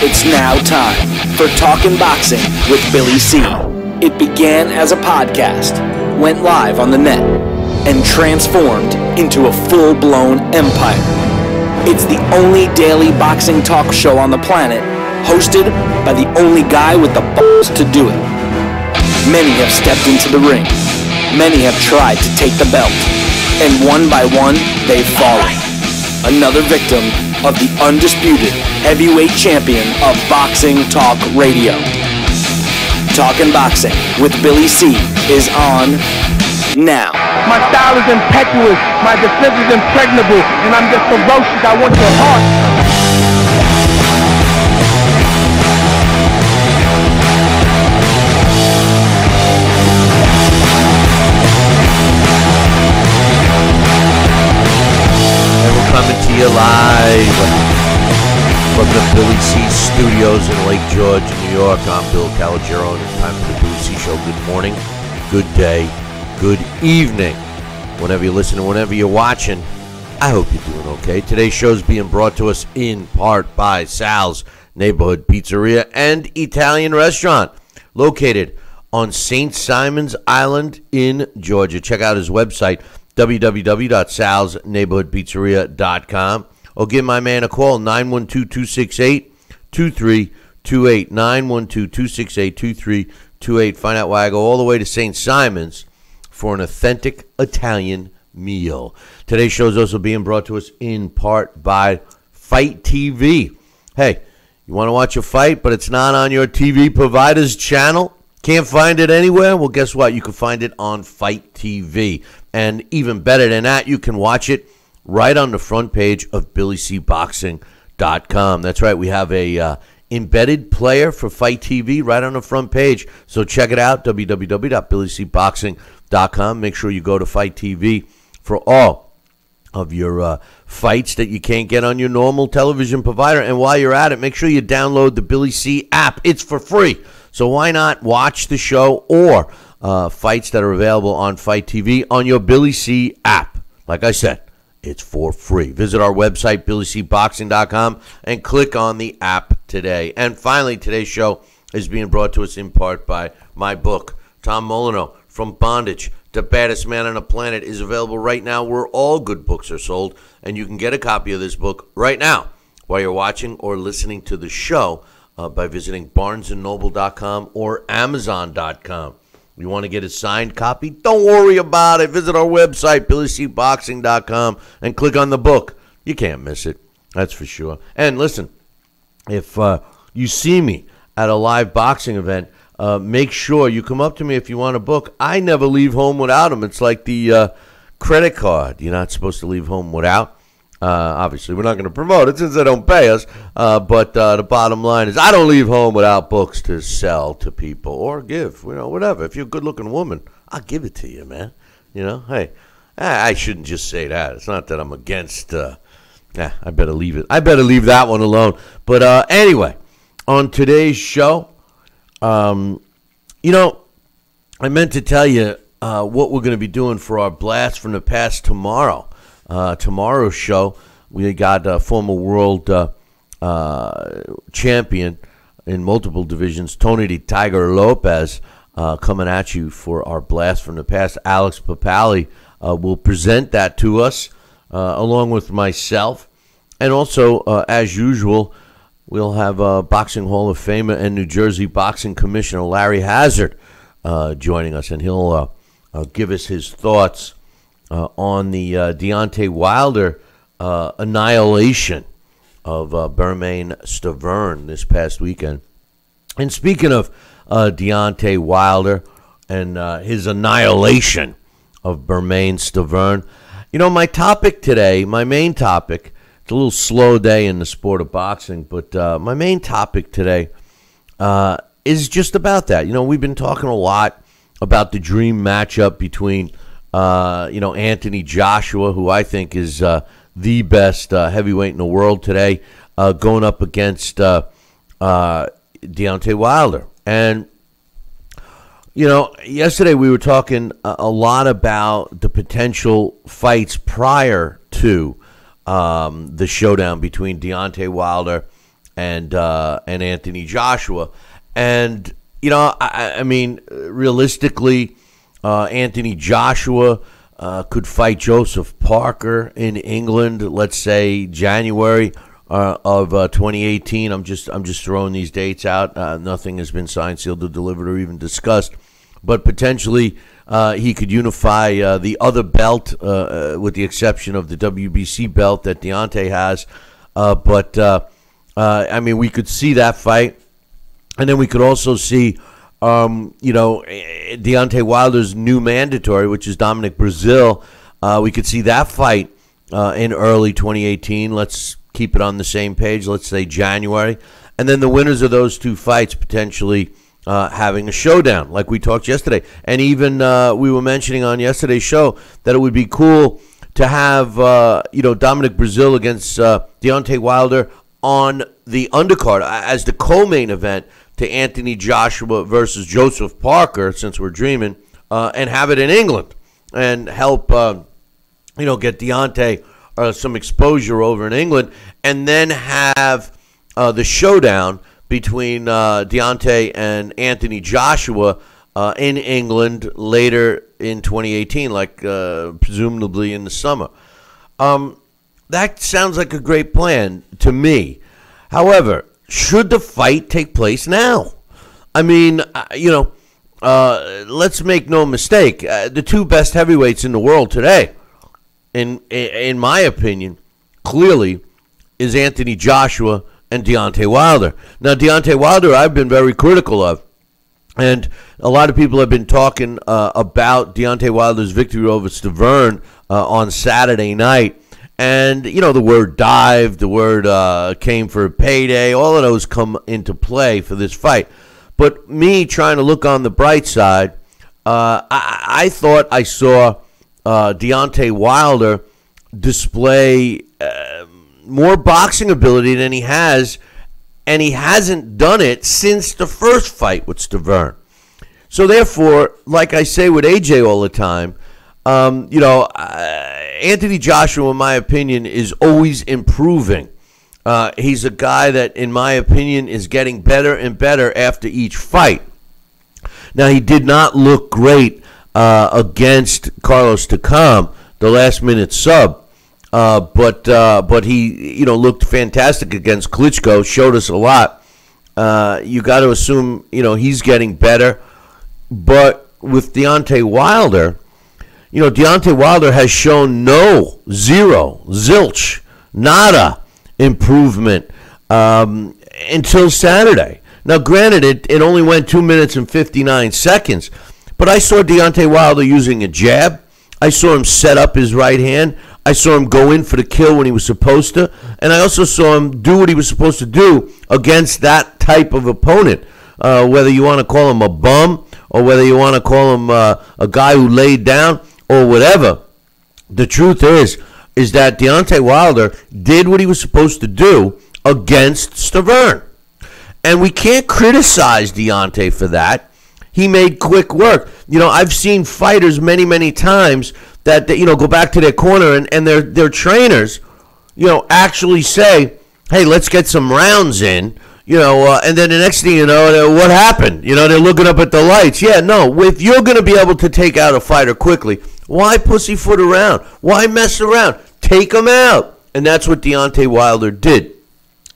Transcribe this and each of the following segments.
It's now time for Talkin' Boxing with Billy C. It began as a podcast, went live on the net, and transformed into a full-blown empire. It's the only daily boxing talk show on the planet, hosted by the only guy with the balls to do it. Many have stepped into the ring. Many have tried to take the belt. And one by one, they've fallen. Another victim of the undisputed heavyweight champion of Boxing Talk Radio. Talkin' Boxing with Billy C is on now. My style is impetuous, my defense is impregnable, and I'm just ferocious. I want your heart. Coming to you live from the Billy C Studios in Lake George, New York. I'm Bill Calogero, and it's time for the Billy C Show. Good morning, good day, good evening. Whenever you're listening, whenever you're watching, I hope you're doing okay. Today's show is being brought to us in part by Sal's Neighborhood Pizzeria and Italian Restaurant, located on St. Simon's Island in Georgia. Check out his website, www.salsneighborhoodpizzeria.com, or give my man a call, 912-268-2328, 912-268-2328. Find out why I go all the way to St. Simon's for an authentic Italian meal. Today's show is also being brought to us in part by Fight TV. Hey, you want to watch a fight, but it's not on your TV provider's channel? Can't find it anywhere? Well, guess what? You can find it on Fight TV. And even better than that, you can watch it right on the front page of BillyCBoxing.com. That's right. We have a embedded player for Fight TV right on the front page. So check it out, www.BillyCBoxing.com. Make sure you go to Fight TV for all of your fights that you can't get on your normal television provider. And while you're at it, make sure you download the Billy C app. It's for free. So why not watch the show or fights that are available on Fight TV on your Billy C app? Like I said, it's for free. Visit our website, BillyCBoxing.com, and click on the app today. And finally, today's show is being brought to us in part by my book, Tom Molyneux, From Bondage to Baddest Man on the Planet, is available right now where all good books are sold. And you can get a copy of this book right now while you're watching or listening to the show by visiting BarnesandNoble.com or Amazon.com. You want to get a signed copy? Don't worry about it. Visit our website, BillyCBoxing.com, and click on the book. You can't miss it. That's for sure. And listen, if you see me at a live boxing event, make sure you come up to me if you want a book. I never leave home without them. It's like the credit card you're not supposed to leave home without. Obviously, we're not going to promote it since they don't pay us. But the bottom line is I don't leave home without books to sell to people or give, whatever. If you're a good-looking woman, I'll give it to you, man. Hey, I shouldn't just say that. It's not that I'm against. I better leave it. I better leave that one alone. But anyway, on today's show, I meant to tell you what we're going to be doing for our Blast from the Past tomorrow. Tomorrow's show, we got former world champion in multiple divisions, Tony the Tiger Lopez, coming at you for our Blast from the Past. Alex Papali will present that to us, along with myself. And also, as usual, we'll have Boxing Hall of Famer and New Jersey Boxing Commissioner Larry Hazard joining us, and he'll give us his thoughts on the Deontay Wilder annihilation of Bermane Stiverne this past weekend. And speaking of Deontay Wilder and his annihilation of Bermane Stiverne, my topic today, my main topic, it's a little slow day in the sport of boxing, but my main topic today is just about that. We've been talking a lot about the dream matchup between Anthony Joshua, who I think is the best heavyweight in the world today, going up against Deontay Wilder. And, yesterday we were talking a lot about the potential fights prior to the showdown between Deontay Wilder and Anthony Joshua. And, I mean, realistically, Anthony Joshua could fight Joseph Parker in England, let's say January of 2018. I'm just throwing these dates out. Nothing has been signed, sealed, or delivered, or even discussed. But potentially he could unify the other belt, with the exception of the WBC belt that Deontay has. I mean, we could see that fight. And then we could also see, Deontay Wilder's new mandatory, which is Dominic Breazeale. We could see that fight in early 2018. Let's keep it on the same page. Let's say January. And then the winners of those two fights potentially having a showdown, like we talked yesterday. And even we were mentioning on yesterday's show that it would be cool to have, Dominic Breazeale against Deontay Wilder on the undercard as the co-main event to Anthony Joshua versus Joseph Parker, since we're dreaming, and have it in England and help, get Deontay some exposure over in England, and then have the showdown between Deontay and Anthony Joshua in England later in 2018, like presumably in the summer. That sounds like a great plan to me. However, should the fight take place now? I mean, let's make no mistake. The two best heavyweights in the world today, in my opinion, clearly is Anthony Joshua and Deontay Wilder. Now, Deontay Wilder, I've been very critical of. And a lot of people have been talking about Deontay Wilder's victory over Stavern on Saturday night. And, the word dive, the word came for a payday, all of those come into play for this fight. But me trying to look on the bright side, I thought I saw Deontay Wilder display more boxing ability than he has, and he hasn't done it since the first fight with Stavern. So therefore, like I say with AJ all the time, Anthony Joshua, in my opinion, is always improving. He's a guy that, in my opinion, is getting better and better after each fight. Now, he did not look great against Carlos Takam, the last-minute sub, but he, looked fantastic against Klitschko. Showed us a lot. You got to assume, he's getting better. But with Deontay Wilder, Deontay Wilder has shown zero, zilch, nada improvement until Saturday. Now, granted, it only went 2 minutes and 59 seconds, but I saw Deontay Wilder using a jab. I saw him set up his right hand. I saw him go in for the kill when he was supposed to, and I also saw him do what he was supposed to do against that type of opponent, whether you want to call him a bum or whether you want to call him a guy who laid down or whatever. The truth is that Deontay Wilder did what he was supposed to do against Stavern. And we can't criticize Deontay for that. He made quick work. I've seen fighters many, many times that go back to their corner and their trainers, actually say, hey, let's get some rounds in. And then the next thing you know, what happened? They're looking up at the lights. Yeah, no, if you're going to be able to take out a fighter quickly, why pussyfoot around? Why mess around? Take him out. And that's what Deontay Wilder did.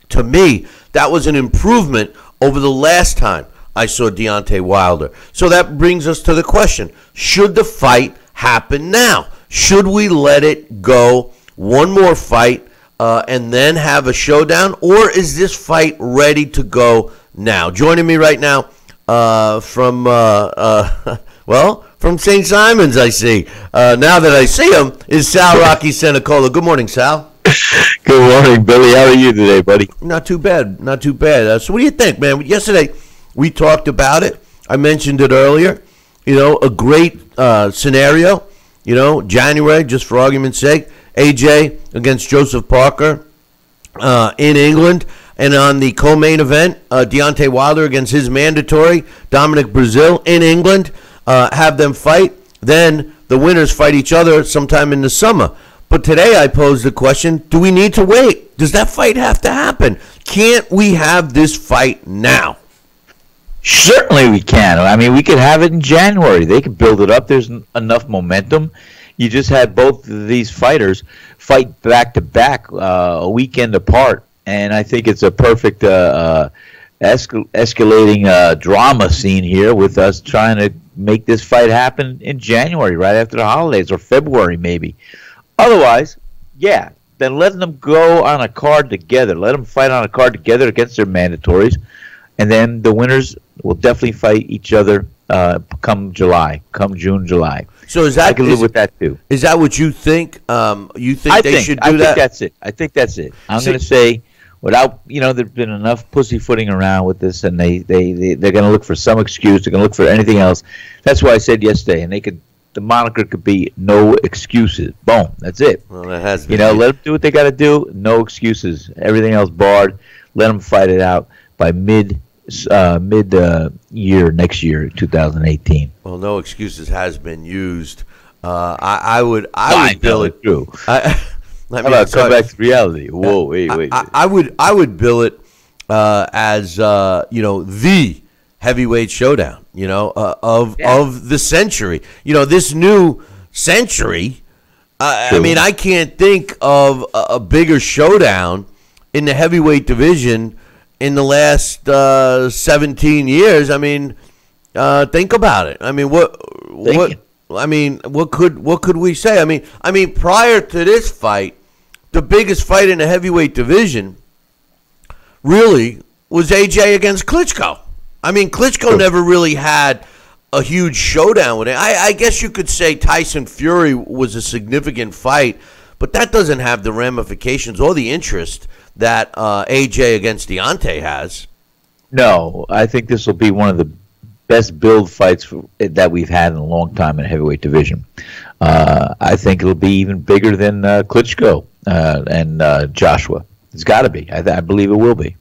To me, that was an improvement over the last time I saw Deontay Wilder. So that brings us to the question, should the fight happen now? Should we let it go one more fight and then have a showdown, or is this fight ready to go now? Joining me right now from St. Simon's, I see. Now that I see him, is Sal Rocky Senecola. Good morning, Sal. Good morning, Billy. How are you today, buddy? Not too bad. So what do you think, man? Yesterday we talked about it. I mentioned it earlier. A great scenario. January, just for argument's sake. AJ against Joseph Parker in England. And on the co-main event, Deontay Wilder against his mandatory, Dominic Breazeale in England. Have them fight. Then the winners fight each other sometime in the summer. But today I posed the question, do we need to wait? Does that fight have to happen? Can't we have this fight now? Certainly we can. I mean, we could have it in January. They could build it up. There's enough momentum. You just had both of these fighters fight back-to-back a weekend apart, and I think it's a perfect escalating drama scene here with us trying to make this fight happen in January, right after the holidays, or February maybe. Otherwise, yeah, then let them go on a card together. Let them fight on a card together against their mandatories, and then the winners will definitely fight each other come June, July. So is that, I can live with that too. Is that what you think? You think they should do that? I think that's it. I think that's it. I'm going to say, without, there's been enough pussyfooting around with this, and they're going to look for some excuse. They're going to look for anything else. That's why I said yesterday, and the moniker could be no excuses. Boom. That's it. Well, that has been. Let them do what they got to do. No excuses. Everything else barred. Let them fight it out by mid year next year, 2018. Well, no excuses has been used. I would bill it. True. How about come back to reality? Whoa, wait. I would bill it as the heavyweight showdown. Of the century. This new century. I mean, I can't think of a bigger showdown in the heavyweight division in the last 17 years. I mean, think about it. I mean, what could we say? I mean, prior to this fight, the biggest fight in the heavyweight division really was AJ against Klitschko. I mean, Klitschko never really had a huge showdown with it. I guess you could say Tyson Fury was a significant fight, but that doesn't have the ramifications or the interest that AJ against Deontay has. No, I think this will be one of the best build fights that we've had in a long time in the heavyweight division. I think it'll be even bigger than Klitschko and Joshua. It's got to be. I believe it will be.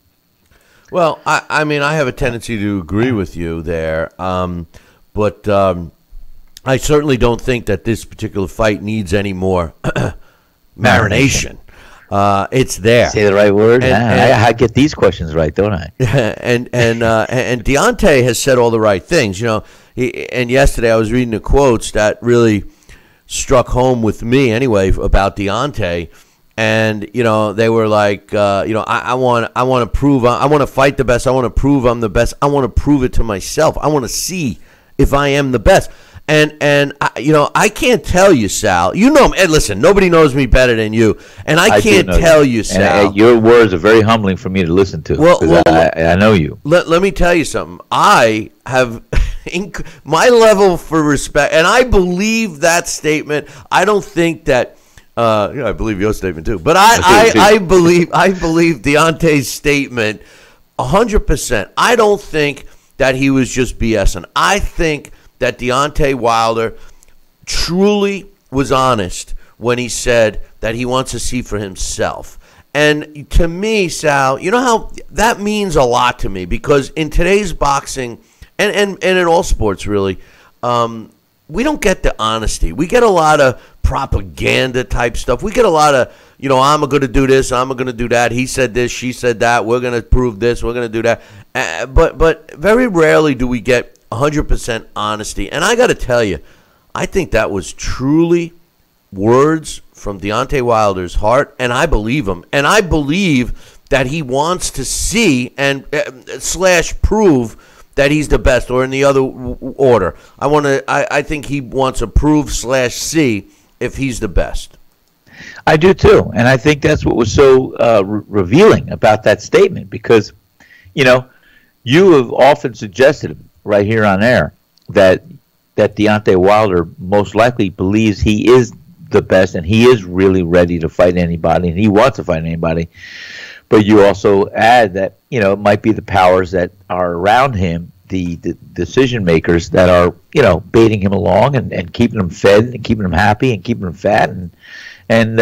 Well, I mean, I have a tendency to agree with you there, but I certainly don't think that this particular fight needs any more marination. It's there. Say the right word. I get these questions right, don't I? and Deontay has said all the right things. And yesterday I was reading the quotes that really struck home with me anyway about Deontay. And they were like, I want to prove, I want to fight the best. I want to prove I'm the best. I want to prove it to myself. I want to see if I am the best. And I can't tell you, Sal. You know me. And listen, nobody knows me better than you. And I can't tell you, Sal. And your words are very humbling for me to listen to. Well, I know you. Let me tell you something. I have my level for respect, and I believe that statement. I don't think that. I believe your statement too. But I believe Deontay's statement 100%. I don't think that he was just BSing. I think that Deontay Wilder truly was honest when he said that he wants to see for himself. And to me, Sal, you know how that means a lot to me, because in today's boxing and in all sports really, we don't get the honesty. We get a lot of propaganda type stuff. We get a lot of, I'm going to do this, I'm going to do that. He said this, she said that. We're going to prove this, we're going to do that. But very rarely do we get 100% honesty. And I got to tell you, I think that was truly words from Deontay Wilder's heart, and I believe him. And I believe that he wants to see and / prove that he's the best, or in the other order. I think he wants to prove / see if he's the best. I do too, and I think that's what was so revealing about that statement, because, you have often suggested right here on air that Deontay Wilder most likely believes he is the best, and he is really ready to fight anybody, and he wants to fight anybody. But you also add that, it might be the powers that are around him, the decision makers that are, baiting him along and keeping him fed and keeping him happy and keeping him fat and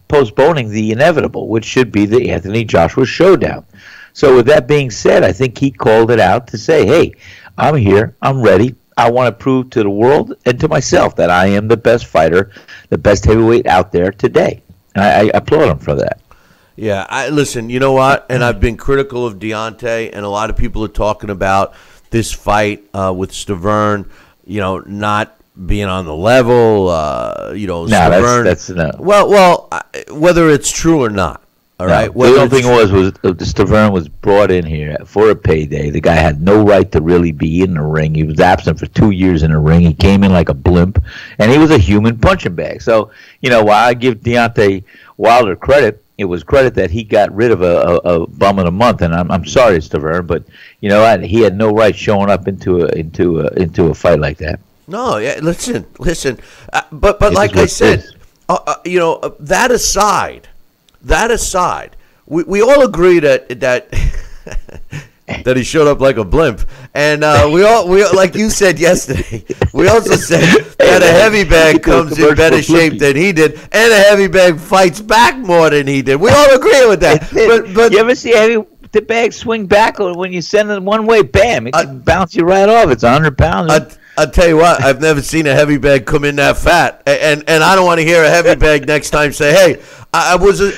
postponing the inevitable, which should be the Anthony Joshua showdown. So with that being said, I think he called it out to say, hey, I'm here, I'm ready. I want to prove to the world and to myself that I am the best fighter, the best heavyweight out there today. And I applaud him for that. Yeah, listen, you know what? And I've been critical of Deontay, and a lot of people are talking about this fight with Stavern, not being on the level. No, Stavern. that's no. Well, whether it's true or not. All right. The only thing was Stavern was brought in here for a payday. The guy had no right to really be in the ring. He was absent for 2 years in the ring. He came in like a blimp, and he was a human punching bag. So, while I give Deontay Wilder credit, it was credit that he got rid of a bum of the month. And I'm sorry, Stavern, but he had no right showing up into a fight like that. No, yeah. Listen. But like I said, that aside, we all agree that that he showed up like a blimp, and we all like you said yesterday. We also said that a heavy bag comes in better shape than he did, and a heavy bag fights back more than he did. We all agree with that. But you ever see the bag swing back, or when you send it one way, bam, it can bounce you right off. It's 100 pounds. I'll tell you what, I've never seen a heavy bag come in that fat, and I don't want to hear a heavy bag next time say, "Hey, I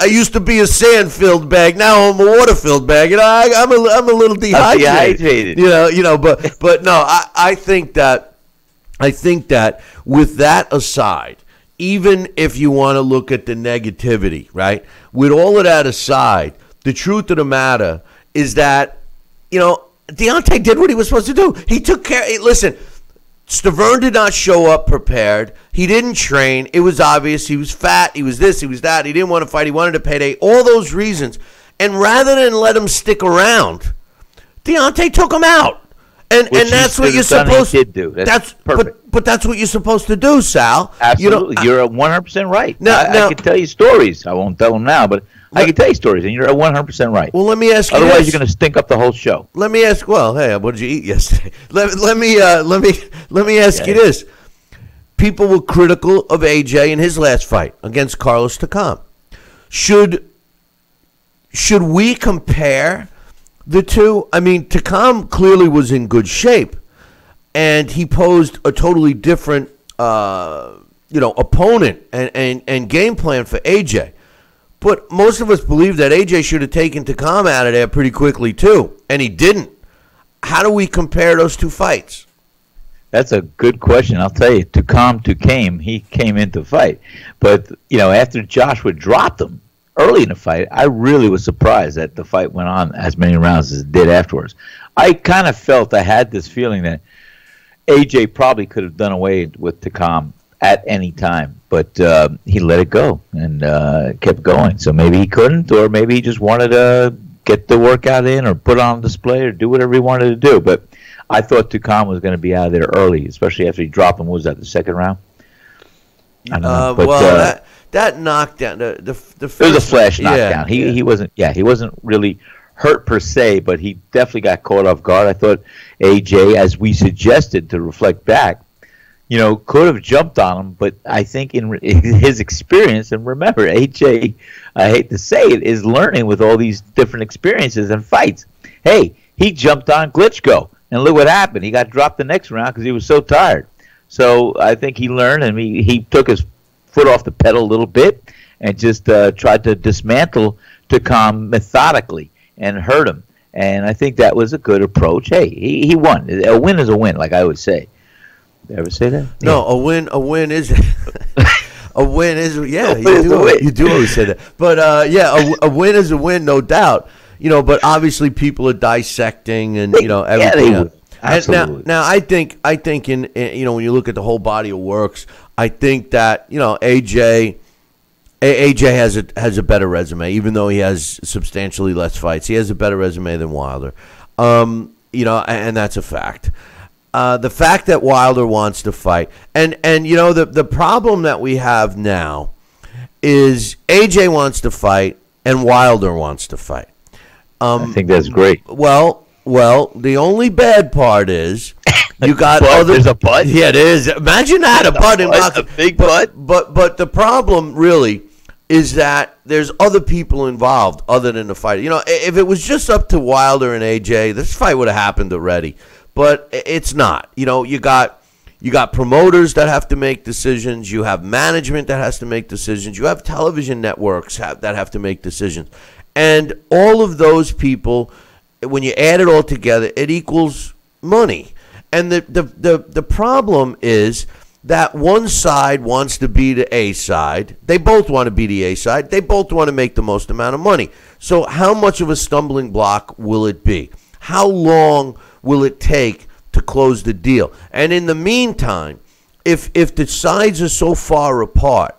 used to be a sand-filled bag, now I'm a water-filled bag." I'm a little dehydrated. But no, I think that with that aside, even if you want to look at the negativity, right? With all of that aside, the truth of the matter is that Deontay did what he was supposed to do. He took care. Listen. Stavern did not show up prepared. He didn't train. It was obvious. He was fat. He was this. He was that. He didn't want to fight. He wanted a payday. All those reasons. And rather than let him stick around, Deontay took him out. And that's what you're supposed to do. That's perfect. But that's what you're supposed to do, Sal. Absolutely. You're 100% right. Now, I can tell you stories. I won't tell them now, but I can tell you stories, and you're 100% right. Well, let me ask you. Otherwise, you're going to stink up the whole show. Let me ask. Well, hey, what did you eat yesterday? Let me ask you this. People were critical of AJ in his last fight against Carlos Takam. Should we compare the two? I mean, Takam clearly was in good shape, and he posed a totally different, opponent and game plan for AJ. But most of us believe that AJ should have taken Takam out of there pretty quickly, too. And he didn't. How do we compare those two fights? That's a good question. I'll tell you, Takam, he came into the fight. But, after Joshua dropped him early in the fight, I really was surprised that the fight went on as many rounds as it did afterwards. I kind of felt, I had this feeling that AJ probably could have done away with Takam at any time, but he let it go and kept going. So maybe he couldn't, or maybe he just wanted to get the workout in or put on display or do whatever he wanted to do. But I thought Takam was going to be out of there early, especially after he dropped him. What was that, the second round? I don't know. But, that knockdown, the first, it was a flash knockdown. He wasn't really hurt per se, but he definitely got caught off guard. I thought AJ, as we suggested to reflect back, could have jumped on him, but I think in his experience, and remember, AJ, I hate to say it, is learning with all these different experiences and fights. Hey, he jumped on Klitschko, and look what happened. He got dropped the next round because he was so tired. So I think he learned, and he took his foot off the pedal a little bit and just tried to dismantle Takam methodically and hurt him. And I think that was a good approach. Hey, he won. A win is a win, like I always say. Did I ever say that? No, a win is a win is you do always say that. But a win is a win, no doubt. But obviously people are dissecting and everything. Yeah, absolutely. Now I think in when you look at the whole body of works, I think that AJ has a better resume, even though he has substantially less fights. He has a better resume than Wilder. And that's a fact. The fact that Wilder wants to fight, and the problem that we have now is AJ wants to fight and Wilder wants to fight. I think that's great. Well, the only bad part is you got There's a butt. Yeah, it is. Imagine that, a butt in boxing. A big butt. But the problem really is that there's other people involved other than the fighter. If it was just up to Wilder and AJ, this fight would have happened already. But it's not. You got You got promoters that have to make decisions. You have management that has to make decisions. You have television networks that have to make decisions. And all of those people, when you add it all together, it equals money. And the problem is that one side wants to be the A side. They both want to be the A side. They both want to make the most amount of money. So how much of a stumbling block will it be? How long will it take to close the deal? And in the meantime, if the sides are so far apart,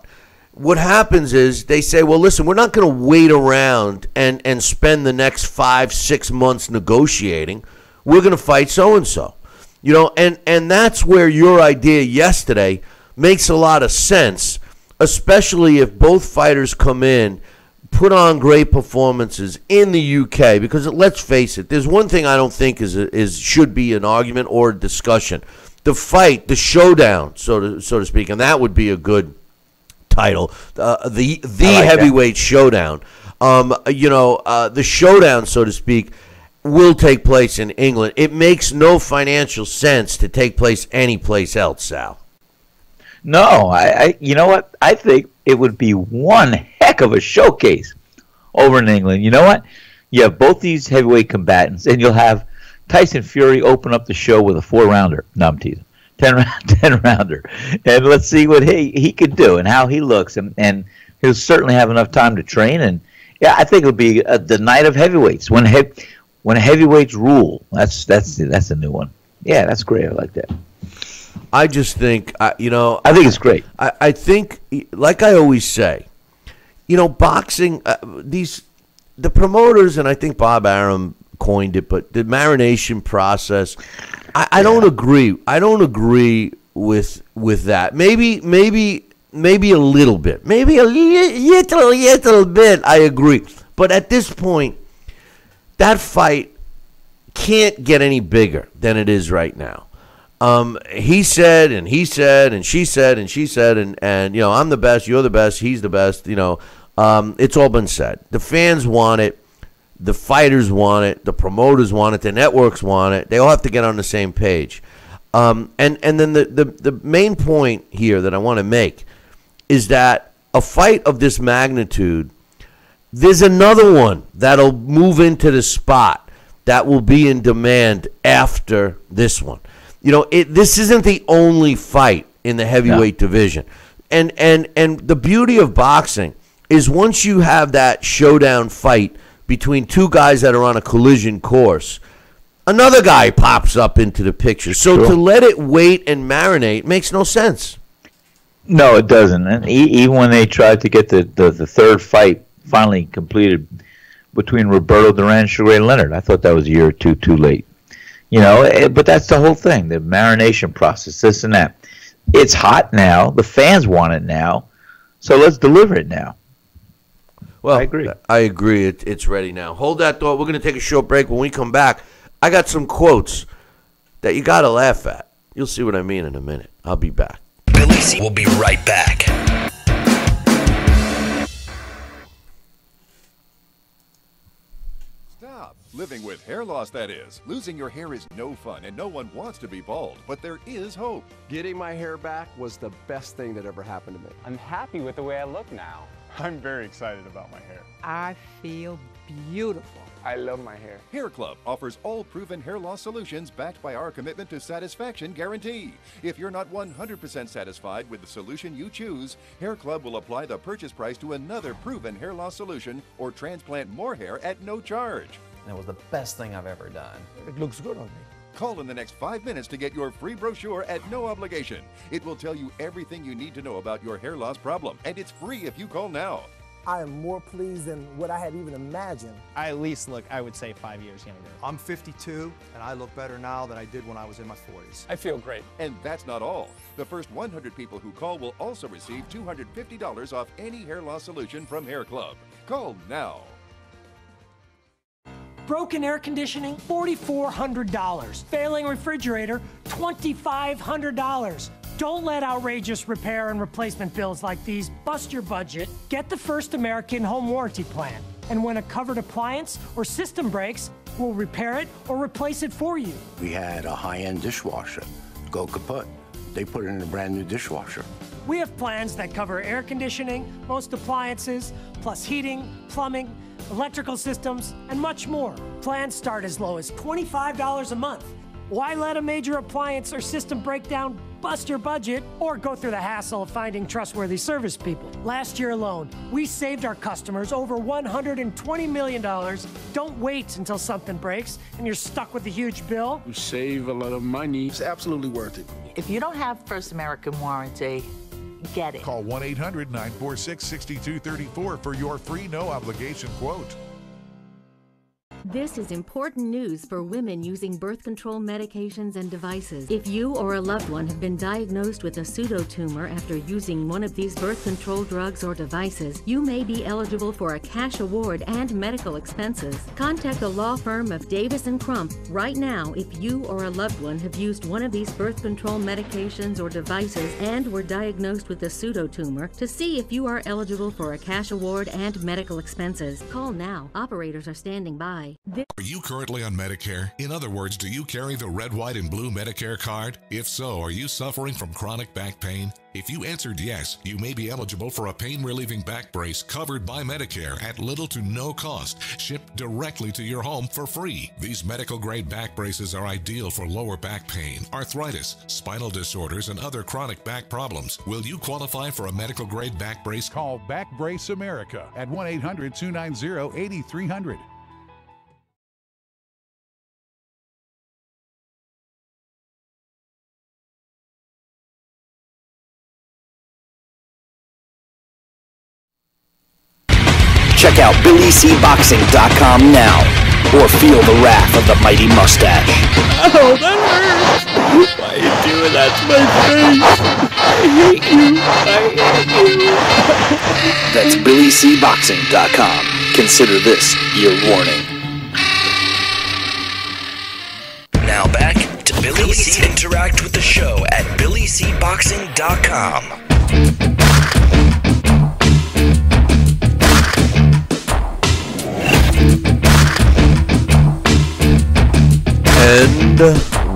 what happens is they say, well, listen, we're not going to wait around and spend the next 5-6 months negotiating. We're going to fight so-and-so. You know, and that's where your idea yesterday makes a lot of sense, especially if both fighters come in, put on great performances in the UK. Because let's face it, there's one thing I don't think should be an argument or a discussion: the fight, the showdown, so to speak, and that would be a good title, the like heavyweight that. Showdown. The showdown, so to speak, will take place in England. It makes no financial sense to take place anyplace else, Sal. No, you know what? I think it would be one heck of a showcase over in England. You know what? You have both these heavyweight combatants, and you'll have Tyson Fury open up the show with a 4-rounder. No, I'm teasing. 10-rounder. And let's see what he could do and how he looks. And he'll certainly have enough time to train. And, yeah, I think it'll be the night of heavyweights. When heavyweights rule. That's a new one. Yeah, that's great. I like that. I just think, I think it's great. I think, like I always say, boxing, the promoters, and I think Bob Arum coined it, but the marination process, I don't agree. I don't agree with that. Maybe a little bit. Maybe a little bit, I agree. But at this point, that fight can't get any bigger than it is right now. He said, and he said, and she said, and she said, and I'm the best, you're the best, he's the best. It's all been said. The fans want it. The fighters want it. The promoters want it. The networks want it. They all have to get on the same page. And then the main point here that I want to make is that a fight of this magnitude, there's another one that'll move into the spot that will be in demand after this one. This isn't the only fight in the heavyweight division. And the beauty of boxing is once you have that showdown fight between two guys that are on a collision course, another guy pops up into the picture. So to let it wait and marinate makes no sense. No, it doesn't. And even when they tried to get the third fight finally completed between Roberto Duran and Sugar Ray Leonard, I thought that was a year or two too late. But that's the whole thing, the marination process, this and that. It's hot now. The fans want it now. So let's deliver it now. Well, I agree. It's ready now. Hold that thought. We're going to take a short break. When we come back, I got some quotes that you got to laugh at. You'll see what I mean in a minute. I'll be back. Billy C will be right back. Living with hair loss, that is. Losing your hair is no fun, and no one wants to be bald, but there is hope. Getting my hair back was the best thing that ever happened to me. I'm happy with the way I look now. I'm very excited about my hair. I feel beautiful. I love my hair. Hair Club offers all proven hair loss solutions backed by our commitment to satisfaction guarantee. If you're not 100% satisfied with the solution you choose, Hair Club will apply the purchase price to another proven hair loss solution or transplant more hair at no charge. That was the best thing I've ever done. It looks good on me. Call in the next 5 minutes to get your free brochure at no obligation. It will tell you everything you need to know about your hair loss problem, and it's free if you call now. I am more pleased than what I had even imagined. I at least look, I would say, 5 years younger. I'm 52, and I look better now than I did when I was in my 40s. I feel great. And that's not all. The first 100 people who call will also receive $250 off any hair loss solution from Hair Club. Call now. Broken air conditioning, $4,400. Failing refrigerator, $2,500. Don't let outrageous repair and replacement bills like these bust your budget. Get the First American Home Warranty Plan. And when a covered appliance or system breaks, we'll repair it or replace it for you. We had a high-end dishwasher go kaput. they put it in a brand new dishwasher. We have plans that cover air conditioning, most appliances, plus heating, plumbing, electrical systems, and much more. Plans start as low as $25 a month. Why let a major appliance or system breakdown bust your budget or go through the hassle of finding trustworthy service people? Last year alone, we saved our customers over $120 million. Don't wait until something breaks and you're stuck with a huge bill. You save a lot of money. It's absolutely worth it. If you don't have First American warranty, get it. Call 1-800-946-6234 for your free no-obligation quote. This is important news for women using birth control medications and devices. If you or a loved one have been diagnosed with a pseudotumor after using one of these birth control drugs or devices, you may be eligible for a cash award and medical expenses. Contact the law firm of Davis & Crump right now if you or a loved one have used one of these birth control medications or devices and were diagnosed with a pseudotumor to see if you are eligible for a cash award and medical expenses. Call now. Operators are standing by. Are you currently on Medicare? In other words, do you carry the red, white, and blue Medicare card? If so, are you suffering from chronic back pain? If you answered yes, you may be eligible for a pain-relieving back brace covered by Medicare at little to no cost, shipped directly to your home for free. These medical-grade back braces are ideal for lower back pain, arthritis, spinal disorders, and other chronic back problems. Will you qualify for a medical-grade back brace? Call Back Brace America at 1-800-290-8300. Check out BillyCBoxing.com now, or feel the wrath of the mighty mustache. Oh, that hurts! Why are you doing that to my face? I hate you! That's BillyCBoxing.com. Consider this your warning. Now back to Billy C. Interact with the show at BillyCBoxing.com. And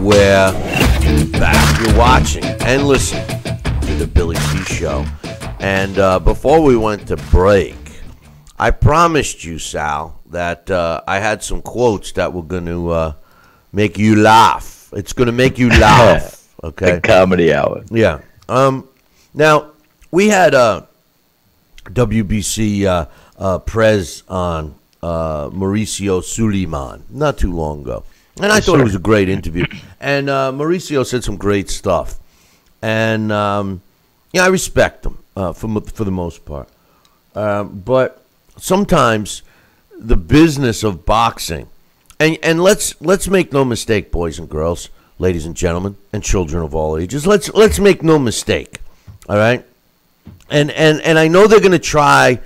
we're back. You're watching and listening to the Billy C Show. And before we went to break, I promised you, Sal, that I had some quotes that were going to make you laugh. It's going to make you laugh. Okay. The comedy hour. Yeah. Now, we had WBC Prez on Mauricio Suleiman not too long ago. And I thought it was a great interview. And Mauricio said some great stuff. And, I respect him for the most part. But sometimes the business of boxing, and let's make no mistake, boys and girls, ladies and gentlemen, and children of all ages, let's make no mistake, all right? And I know they're going to try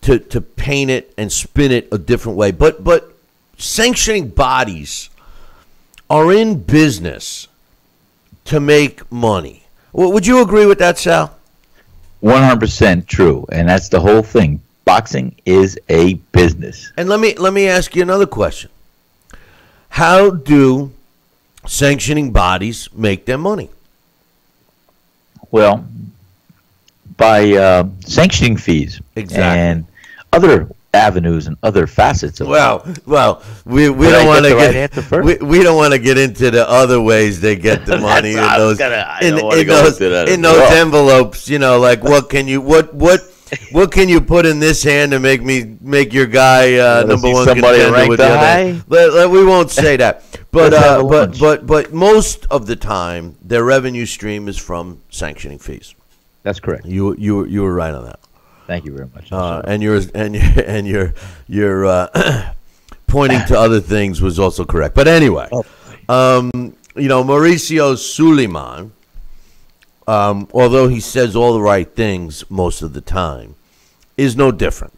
to paint it and spin it a different way, but sanctioning bodies are in business to make money. Would you agree with that, Sal? 100% true, and that's the whole thing. Boxing is a business. And let me ask you another question. How do sanctioning bodies make their money? Well, by sanctioning fees. Exactly. And other avenues and other facets of we don't want to we don't want to get into the other ways they get the money in those envelopes, like what can you put in this hand to make your guy number one contender with the other? We won't say that. But most of the time their revenue stream is from sanctioning fees. That's correct. You were right on that. Thank you very much. And your pointing to other things was also correct. But anyway, Mauricio Suleiman, although he says all the right things most of the time, is no different.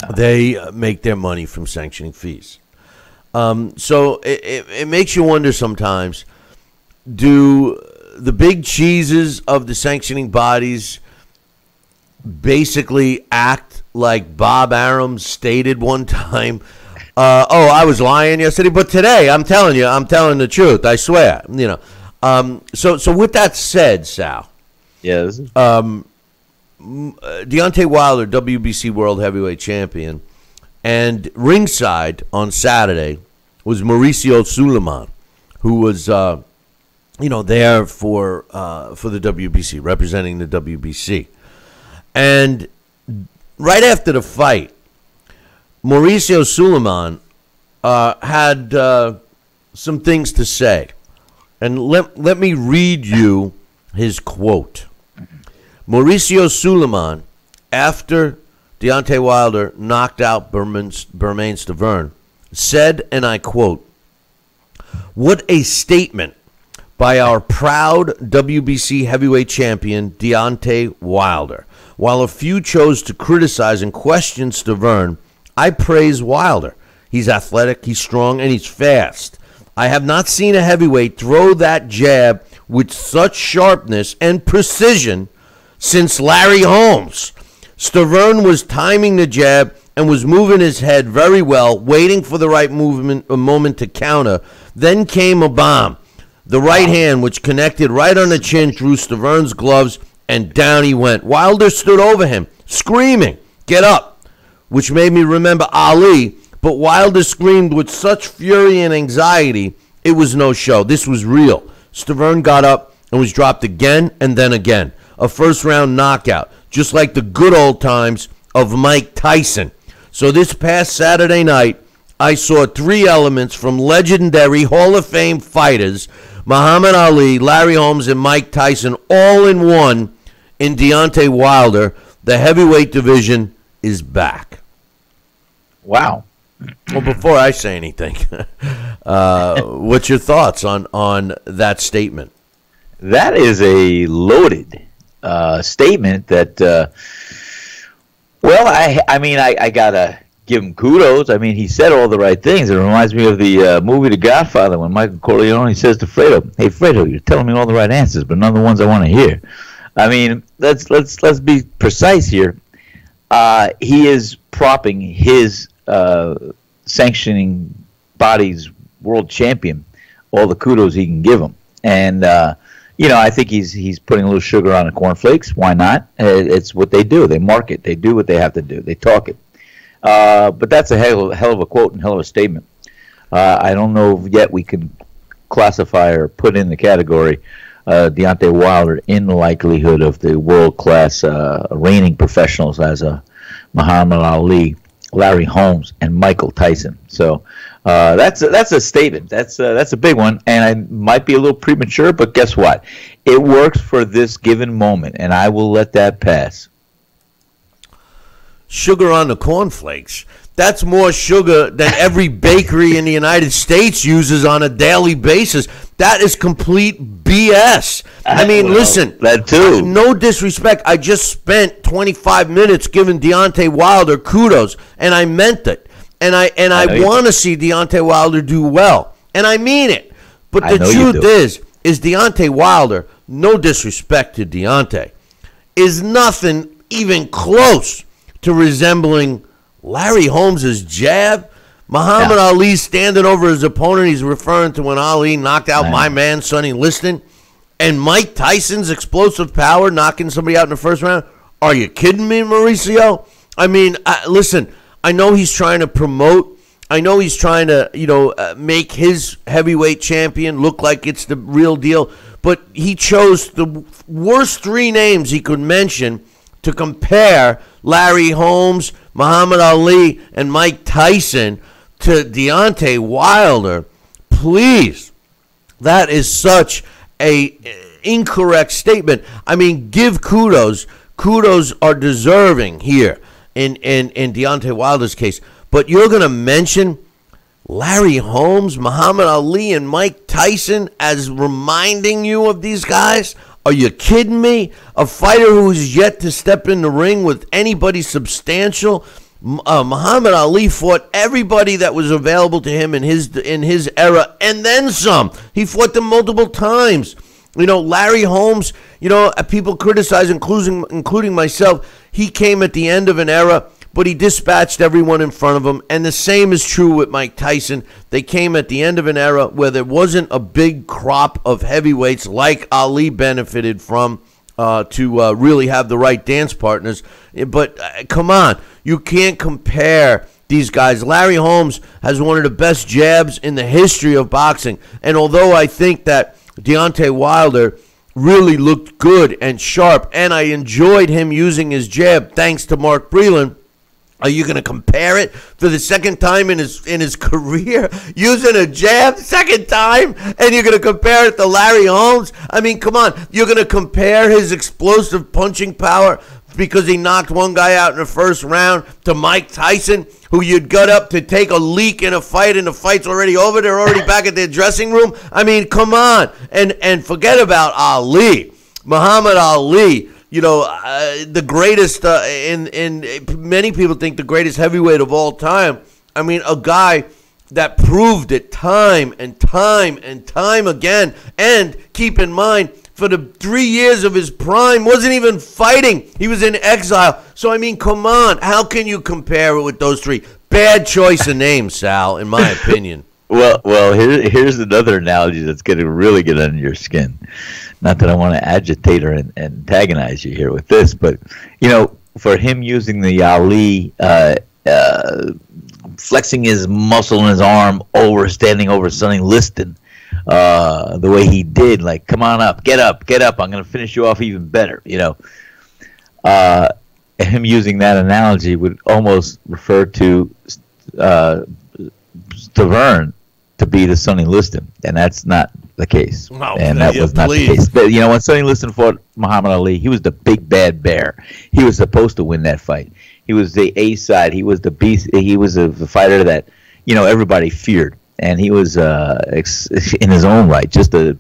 No. They make their money from sanctioning fees. So it makes you wonder sometimes, do the big cheeses of the sanctioning bodies basically act like Bob Arum stated one time, I was lying yesterday, but today I'm telling the truth, I swear. So with that said, Sal. Yes. Deontay Wilder, WBC World Heavyweight Champion, and ringside on Saturday was Mauricio Suleiman, who was there for the WBC, representing the WBC. And right after the fight, Mauricio Suleiman had some things to say. And let me read you his quote. Mauricio Suleiman, after Deontay Wilder knocked out Bermane-Stiverne, said, and I quote, "What a statement by our proud WBC heavyweight champion, Deontay Wilder. While a few chose to criticize and question Stiverne, I praise Wilder. He's athletic, he's strong, and he's fast. I have not seen a heavyweight throw that jab with such sharpness and precision since Larry Holmes. Stiverne was timing the jab and was moving his head very well, waiting for the right moment to counter. Then came a bomb. The right hand, which connected right on the chin through Stiverne's gloves, and down he went. Wilder stood over him, screaming, 'Get up,' which made me remember Ali, but Wilder screamed with such fury and anxiety, it was no show. This was real. Stiverne got up and was dropped again and then again. A first-round knockout, just like the good old times of Mike Tyson. So this past Saturday night, I saw three elements from legendary Hall of Fame fighters, Muhammad Ali, Larry Holmes, and Mike Tyson, all in one in Deontay Wilder. The heavyweight division is back." Wow. Well, before I say anything, what's your thoughts on that statement? That is a loaded statement that, I got to give him kudos. I mean, he said all the right things. It reminds me of the movie The Godfather when Michael Corleone says to Fredo, "Hey, Fredo, you're telling me all the right answers, but none of the ones I want to hear." I mean, let's be precise here. He is propping his sanctioning body's world champion all the kudos he can give him. And I think he's putting a little sugar on the cornflakes. Why not? It's what they do. They market. They do what they have to do. They talk it. But that's a hell of a quote and hell of a statement. I don't know yet we can classify or put in the category Deontay Wilder in the likelihood of the world-class reigning professionals as Muhammad Ali, Larry Holmes, and Michael Tyson. So that's a statement. That's a big one, and I might be a little premature, but guess what? It works for this given moment, and I will let that pass. Sugar on the cornflakes. That's more sugar than every bakery in the United States uses on a daily basis. That is complete BS. I mean, listen. That too. No disrespect. I just spent 25 minutes giving Deontay Wilder kudos, and I meant it. And I want to see Deontay Wilder do well, and I mean it. But the truth is Deontay Wilder, no disrespect to Deontay, is nothing even close to resembling Larry Holmes' jab. Muhammad Ali standing over his opponent. He's referring to when Ali knocked out my man, Sonny Liston. And Mike Tyson's explosive power knocking somebody out in the first round. Are you kidding me, Mauricio? I mean, listen, I know he's trying to promote. I know he's trying to, make his heavyweight champion look like it's the real deal. But he chose the worst three names he could mention to compare Larry Holmes, Muhammad Ali, and Mike Tyson to Deontay Wilder. Please, that is such a incorrect statement. I mean, give kudos. Kudos are deserving here in Deontay Wilder's case. But you're going to mention Larry Holmes, Muhammad Ali, and Mike Tyson as reminding you of these guys? Are you kidding me? A fighter who's yet to step in the ring with anybody substantial. Muhammad Ali fought everybody that was available to him in his era, and then some. He fought them multiple times. Larry Holmes, people criticize, including myself. He came at the end of an era, but he dispatched everyone in front of him. And the same is true with Mike Tyson. They came at the end of an era where there wasn't a big crop of heavyweights like Ali benefited from to really have the right dance partners. But come on, you can't compare these guys. Larry Holmes has one of the best jabs in the history of boxing. And although I think that Deontay Wilder really looked good and sharp, and I enjoyed him using his jab thanks to Mark Breland, are you going to compare it for the second time in his career, using a jab second time, and you're going to compare it to Larry Holmes? I mean, come on. You're going to compare his explosive punching power because he knocked one guy out in the first round to Mike Tyson, who you'd gut up to take a leak in a fight, and the fight's already over. They're already back at their dressing room. I mean, come on. And forget about Ali. Muhammad Ali, the greatest, many people think the greatest heavyweight of all time. I mean, a guy that proved it time and time and time again. And keep in mind, for the 3 years of his prime, wasn't even fighting. He was in exile. So, I mean, come on. How can you compare it with those three? Bad choice of names, Sal, in my opinion. Well, here's another analogy that's going to really get under your skin. Not that I want to agitate or antagonize you here with this, but, for him using the Ali, flexing his muscle in his arm standing over Sonny Liston, the way he did, like, come on up, get up, I'm going to finish you off even better, him using that analogy would almost refer to Stavern to be the Sonny Liston, and that's not the case. No, and that was not the case. But, when Sonny Liston fought Muhammad Ali, he was the big bad bear. He was supposed to win that fight. He was the A side. He was the beast. He was a fighter that, everybody feared. And he was in his own right, just a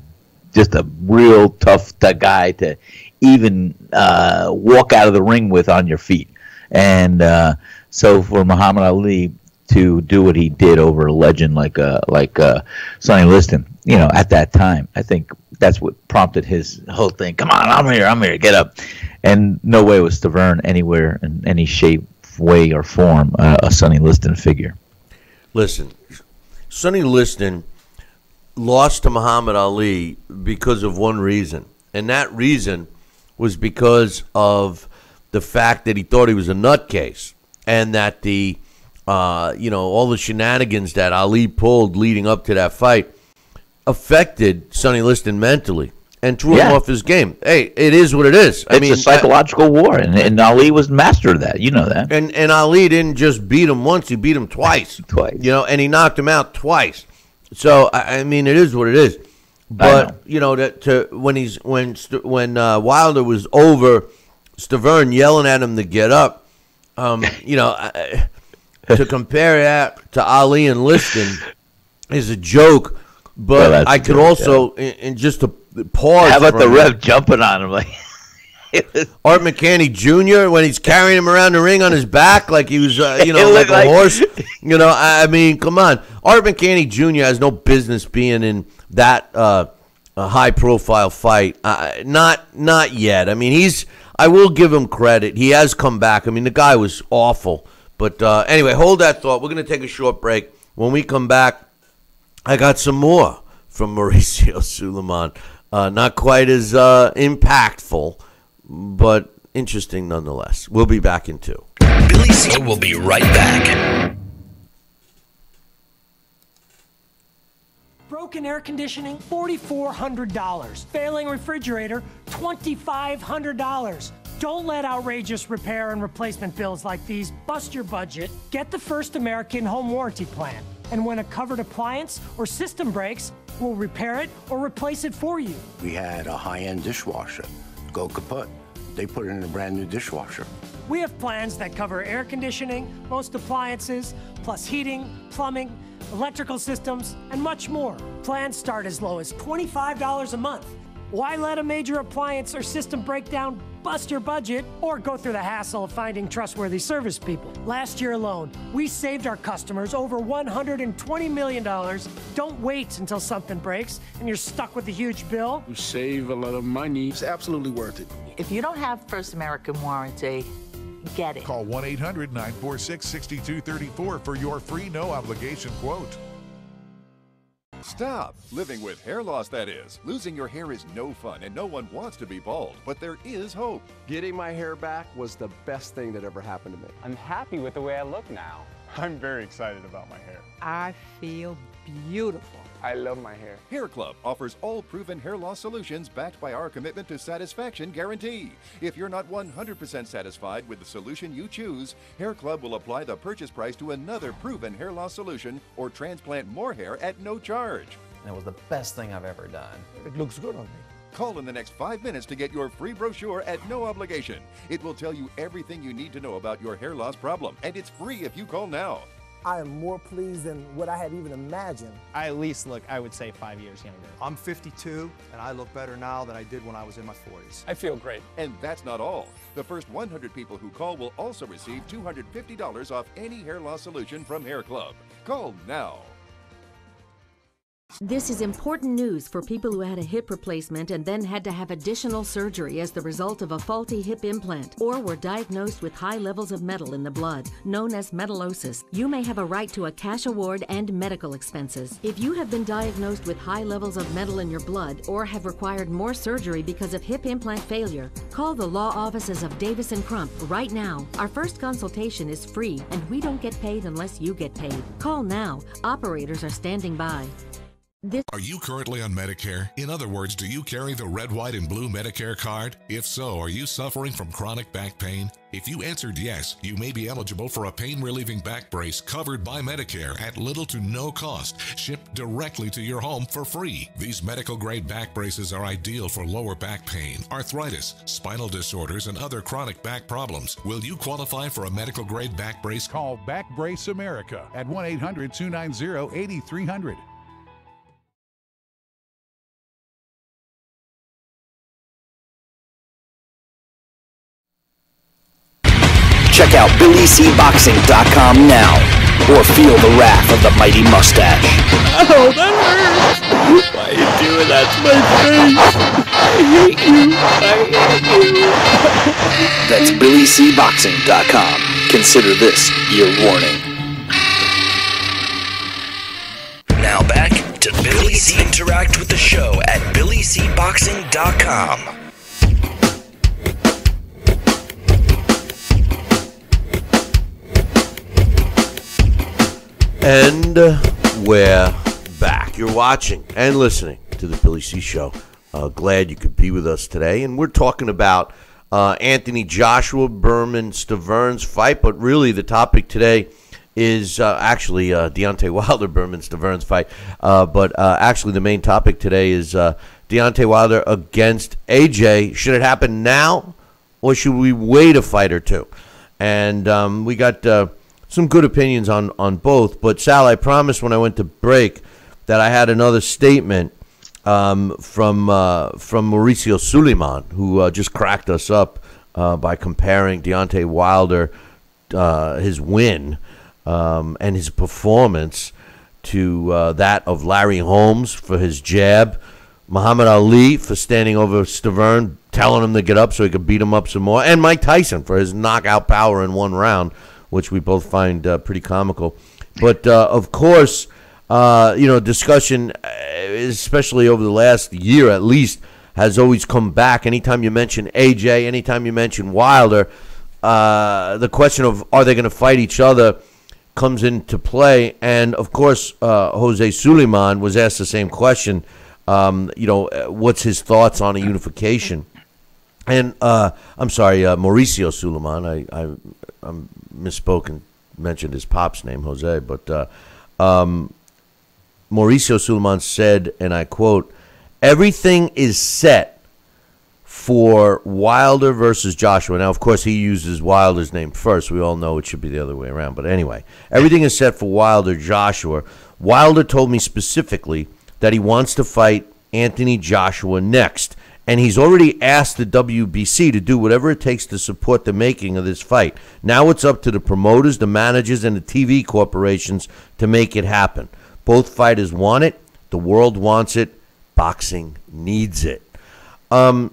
real tough guy to even walk out of the ring with on your feet. And so for Muhammad Ali to do what he did over a legend like Sonny Liston, at that time, I think that's what prompted his whole thing. Come on, I'm here, get up. And no way was Stavern anywhere in any shape, way, or form a Sonny Liston figure. Listen. Sonny Liston lost to Muhammad Ali because of one reason, and that reason was because of the fact that he thought he was a nutcase, and that the all the shenanigans that Ali pulled leading up to that fight affected Sonny Liston mentally and threw him off his game. Hey, it is what it is. It's a psychological war, and Ali was master of that. You know that. And Ali didn't just beat him once; he beat him twice. And he knocked him out twice. So I mean, it is what it is. But when Wilder was over, Stavern yelling at him to get up, to compare that to Ali and Liston is a joke. But I could also, in just to pause. How about the ref jumping on him like Art McCanny Jr. when he's carrying him around the ring on his back like he was, like a horse. I mean, come on. Art McCanny Jr. has no business being in that high-profile fight. Not yet. I mean, I will give him credit. He has come back. I mean, the guy was awful. But anyway, hold that thought. We're going to take a short break. When we come back, I got some more from Mauricio Suleiman. Not quite as impactful, but interesting nonetheless. We'll be back in 2. Billy C will be right back. Broken air conditioning, $4,400. Failing refrigerator, $2,500. Don't let outrageous repair and replacement bills like these bust your budget. Get the First American Home Warranty Plan. And when a covered appliance or system breaks, we'll repair it or replace it for you. We had a high-end dishwasher go kaput. They put it in a brand new dishwasher. We have plans that cover air conditioning, most appliances, plus heating, plumbing, electrical systems, and much more. Plans start as low as $25 a month. Why let a major appliance or system breakdown bust your budget or go through the hassle of finding trustworthy service people? Last year alone, we saved our customers over $120 million. Don't wait until something breaks and you're stuck with a huge bill. You save a lot of money. It's absolutely worth it. If you don't have First American Warranty, get it. Call 1-800-946-6234 for your free no-obligation quote. Stop living with hair loss, that is. Losing your hair is no fun, and no one wants to be bald, but there is hope. Getting my hair back was the best thing that ever happened to me. I'm happy with the way I look now. I'm very excited about my hair. I feel beautiful. I love my hair. Hair Club offers all proven hair loss solutions backed by our commitment to satisfaction guarantee. If you're not 100% satisfied with the solution you choose, Hair Club will apply the purchase price to another proven hair loss solution or transplant more hair at no charge. And it was the best thing I've ever done. It looks good on me. Call in the next 5 minutes to get your free brochure at no obligation. It will tell you everything you need to know about your hair loss problem, and it's free if you call now. I am more pleased than what I had even imagined. I at least look, I would say, 5 years younger. I'm 52, and I look better now than I did when I was in my 40s. I feel great. And that's not all. The first 100 people who call will also receive $250 off any hair loss solution from Hair Club. Call now. This is important news for people who had a hip replacement and then had to have additional surgery as the result of a faulty hip implant or were diagnosed with high levels of metal in the blood, known as metallosis. You may have a right to a cash award and medical expenses. If you have been diagnosed with high levels of metal in your blood or have required more surgery because of hip implant failure, call the law offices of Davis & Crump right now. Our first consultation is free and we don't get paid unless you get paid. Call now. Operators are standing by. Are you currently on Medicare? In other words, do you carry the red, white, and blue Medicare card? If so, are you suffering from chronic back pain? If you answered yes, you may be eligible for a pain-relieving back brace covered by Medicare at little to no cost, shipped directly to your home for free. These medical-grade back braces are ideal for lower back pain, arthritis, spinal disorders, and other chronic back problems. Will you qualify for a medical-grade back brace? Call Back Brace America at 1-800-290-8300. Check out BillyCBoxing.com now, or feel the wrath of the mighty mustache. Oh, that hurts! Why are you doing that to my face? I hate you! That's BillyCBoxing.com. Consider this your warning. Now back to Billy C. Interact with the show at BillyCBoxing.com. And we're back. You're watching and listening to the Billy C. Show. Glad you could be with us today. And we're talking about Anthony Joshua Berman Stavern's fight, but really the topic today is actually Deontay Wilder Berman Stavern's fight. But actually the main topic today is Deontay Wilder against AJ. Should it happen now, or should we wait a fight or two? And we got some good opinions on both. But Sal, I promised when I went to break that I had another statement from Mauricio Suleiman, who just cracked us up by comparing Deontay Wilder, his win and his performance to that of Larry Holmes for his jab, Muhammad Ali for standing over Stavern, telling him to get up so he could beat him up some more, and Mike Tyson for his knockout power in one round, which we both find pretty comical. But, of course, discussion, especially over the last year at least, has always come back. Anytime you mention AJ, anytime you mention Wilder, the question of are they going to fight each other comes into play. And, of course, Jose Suleiman was asked the same question, what's his thoughts on a unification. And I'm sorry, Mauricio Suleiman. I'm misspoke and mentioned his pop's name, Jose. But Mauricio Suleiman said, and I quote, "Everything is set for Wilder versus Joshua." Now, of course, he uses Wilder's name first. We all know it should be the other way around. But anyway, everything is set for Wilder Joshua. Wilder told me specifically that he wants to fight Anthony Joshua next. And he's already asked the WBC to do whatever it takes to support the making of this fight. Now it's up to the promoters, the managers, and the TV corporations to make it happen. Both fighters want it. The world wants it. Boxing needs it. I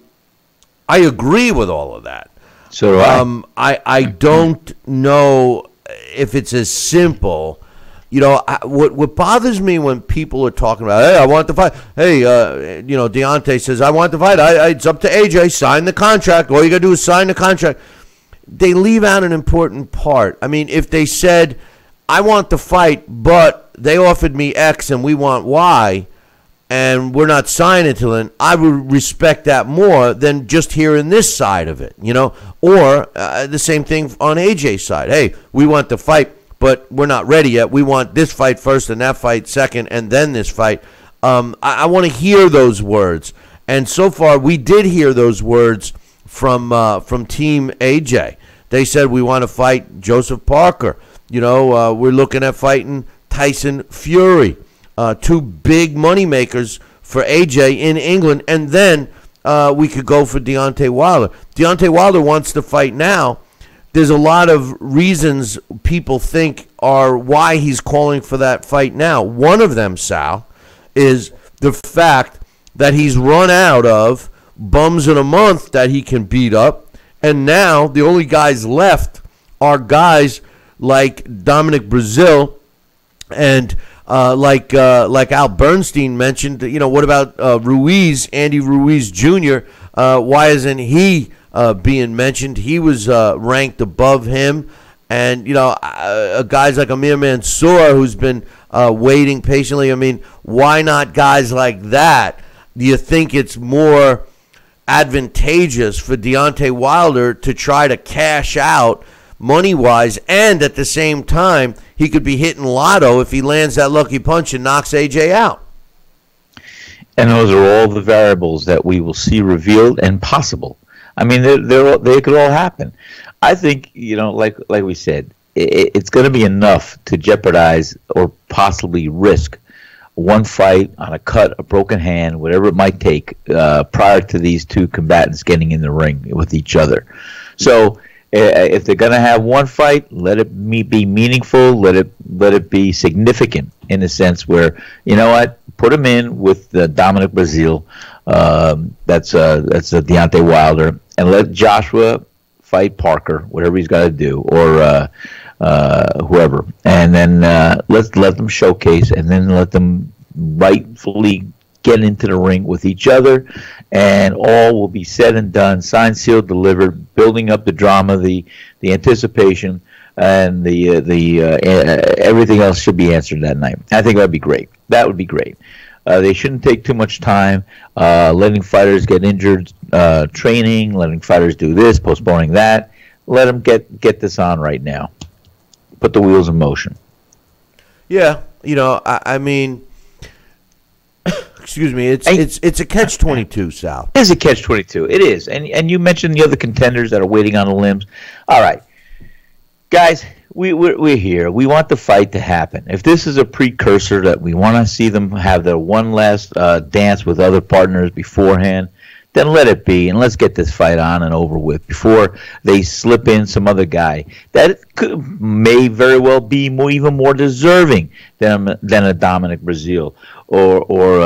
agree with all of that. So do I. I don't know if it's as simple. You know, what bothers me when people are talking about, hey, I want the fight. Hey, you know, Deontay says, I want the fight. It's up to AJ. Sign the contract. All you got to do is sign the contract. They leave out an important part. I mean, if they said, I want the fight, but they offered me X and we want Y, and we're not signing to then, I would respect that more than just hearing this side of it, you know? Or the same thing on AJ's side. Hey, we want the fight, but we're not ready yet. We want this fight first and that fight second and then this fight. I want to hear those words. And so far, we did hear those words from Team AJ. They said, we want to fight Joseph Parker. You know, we're looking at fighting Tyson Fury. Two big money makers for AJ in England. And then we could go for Deontay Wilder. Deontay Wilder wants to fight now. There's a lot of reasons people think are why he's calling for that fight now. One of them, Sal, is the fact that he's run out of bums in a month that he can beat up. And now the only guys left are guys like Dominic Breazeale and like Al Bernstein mentioned. You know, what about Ruiz, Andy Ruiz Jr.? Why isn't he being mentioned? He was ranked above him. And, you know, guys like Amir Mansour, who's been waiting patiently. I mean, why not guys like that? Do you think it's more advantageous for Deontay Wilder to try to cash out money-wise, and at the same time, he could be hitting lotto if he lands that lucky punch and knocks AJ out? And those are all the variables that we will see revealed and possible. I mean, they could all happen. I think, you know, like we said, it's going to be enough to jeopardize or possibly risk one fight on a cut, a broken hand, whatever it might take, prior to these two combatants getting in the ring with each other. So if they're going to have one fight, let it be meaningful, let it be significant in a sense where, you know what, put him in with Dominic Breazeale, that's Deontay Wilder, and let Joshua fight Parker, whatever he's got to do, or whoever, and then let them showcase, and then let them rightfully get into the ring with each other, and all will be said and done, signed, sealed, delivered, building up the drama, the anticipation, and the everything else should be answered that night. I think that would be great. That would be great. They shouldn't take too much time letting fighters get injured, training, letting fighters do this, postponing that. Let them get this on right now. Put the wheels in motion. Yeah, you know, I mean, excuse me, it's a catch-22, Sal. It is a catch-22. It is, and you mentioned the other contenders that are waiting on the limbs. All right, guys, we're here. We want the fight to happen. If this is a precursor that we want to see them have their one last dance with other partners beforehand, then let it be, and let's get this fight on and over with before they slip in some other guy that may very well be even more deserving than a Dominic Breazeale or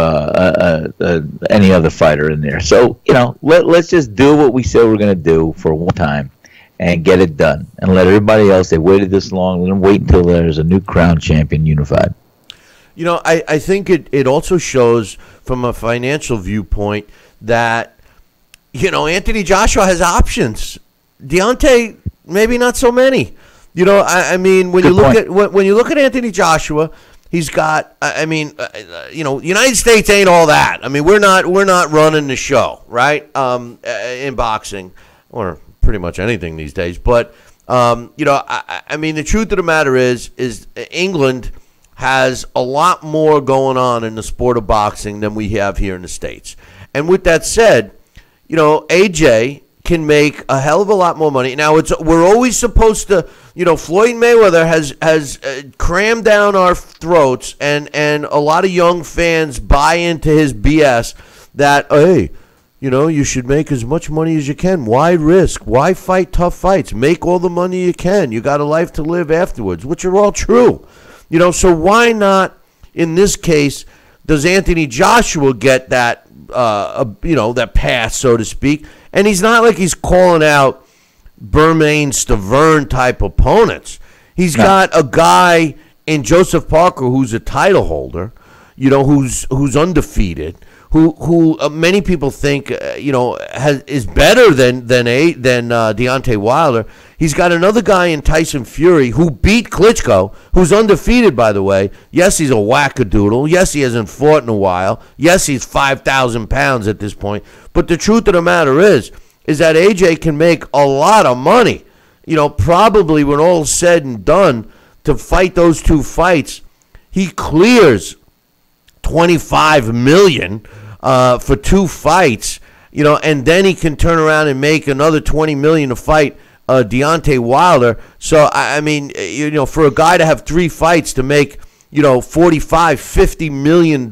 any other fighter in there. So, you know, let's just do what we said we're going to do for one time and get it done, and let everybody else, they waited this long, let them wait until there's a new crown champion unified. You know, I think it also shows from a financial viewpoint that, you know, Anthony Joshua has options. Deontay, maybe not so many. You know, I mean, when you look at Anthony Joshua, he's got. I mean, you know, United States ain't all that. I mean, we're not running the show, right? In boxing, or pretty much anything these days. But you know, I mean, the truth of the matter is England has a lot more going on in the sport of boxing than we have here in the States. And with that said, you know, AJ can make a hell of a lot more money. Now, we're always supposed to, you know, Floyd Mayweather has crammed down our throats, and a lot of young fans buy into his BS that, hey, you know, you should make as much money as you can. Why risk? Why fight tough fights? Make all the money you can. You got a life to live afterwards, which are all true. You know, so why not, in this case, does Anthony Joshua get that, you know, that pass, so to speak? And he's not like he's calling out Bermain Stavern type opponents. He's got a guy in Joseph Parker who's a title holder, who's undefeated, who many people think is better than Deontay Wilder. He's got another guy in Tyson Fury who beat Klitschko, who's undefeated, by the way. Yes, he's a wackadoodle. Yes, he hasn't fought in a while. Yes, he's 5,000 pounds at this point. But the truth of the matter is that AJ can make a lot of money. Probably when all's said and done, to fight those two fights, he clears $25 million for two fights, and then he can turn around and make another $20 million to fight Deontay Wilder. So I mean, for a guy to have three fights to make $45-50 million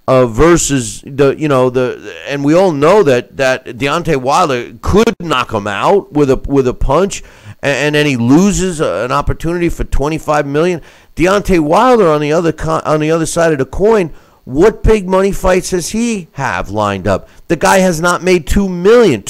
versus and we all know that Deontay Wilder could knock him out with a punch, and then he loses an opportunity for $25 million. Deontay Wilder on the other side of the coin, what big money fights does he have lined up? The guy has not made $2 million.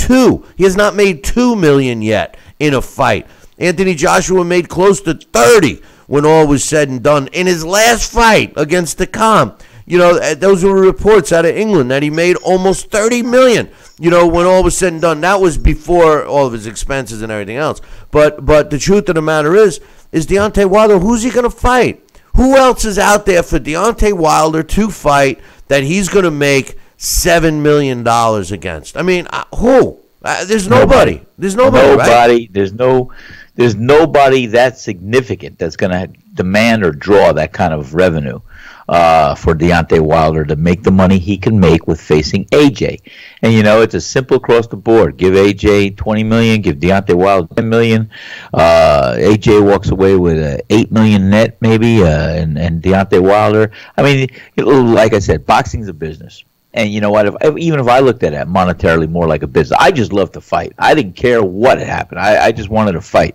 He has not made $2 million yet in a fight. Anthony Joshua made close to 30 when all was said and done in his last fight against the Khan. Those were reports out of England that he made almost $30 million. When all was said and done, that was before all of his expenses and everything else. But the truth of the matter is Deontay Wilder, who's he going to fight? Who else is out there for Deontay Wilder to fight that he's going to make $7 million against? I mean, who? There's nobody. There's nobody. Right? There's nobody that significant that's going to demand or draw that kind of revenue for Deontay Wilder to make the money he can make with facing AJ. And it's a simple across the board. Give AJ $20 million, give Deontay Wilder $10 million. AJ walks away with $8 million net, maybe, and Deontay Wilder. I mean, like I said, boxing's a business. And you know what? Even if I looked at it monetarily more like a business, I just love to fight. I didn't care what had happened. I just wanted to fight.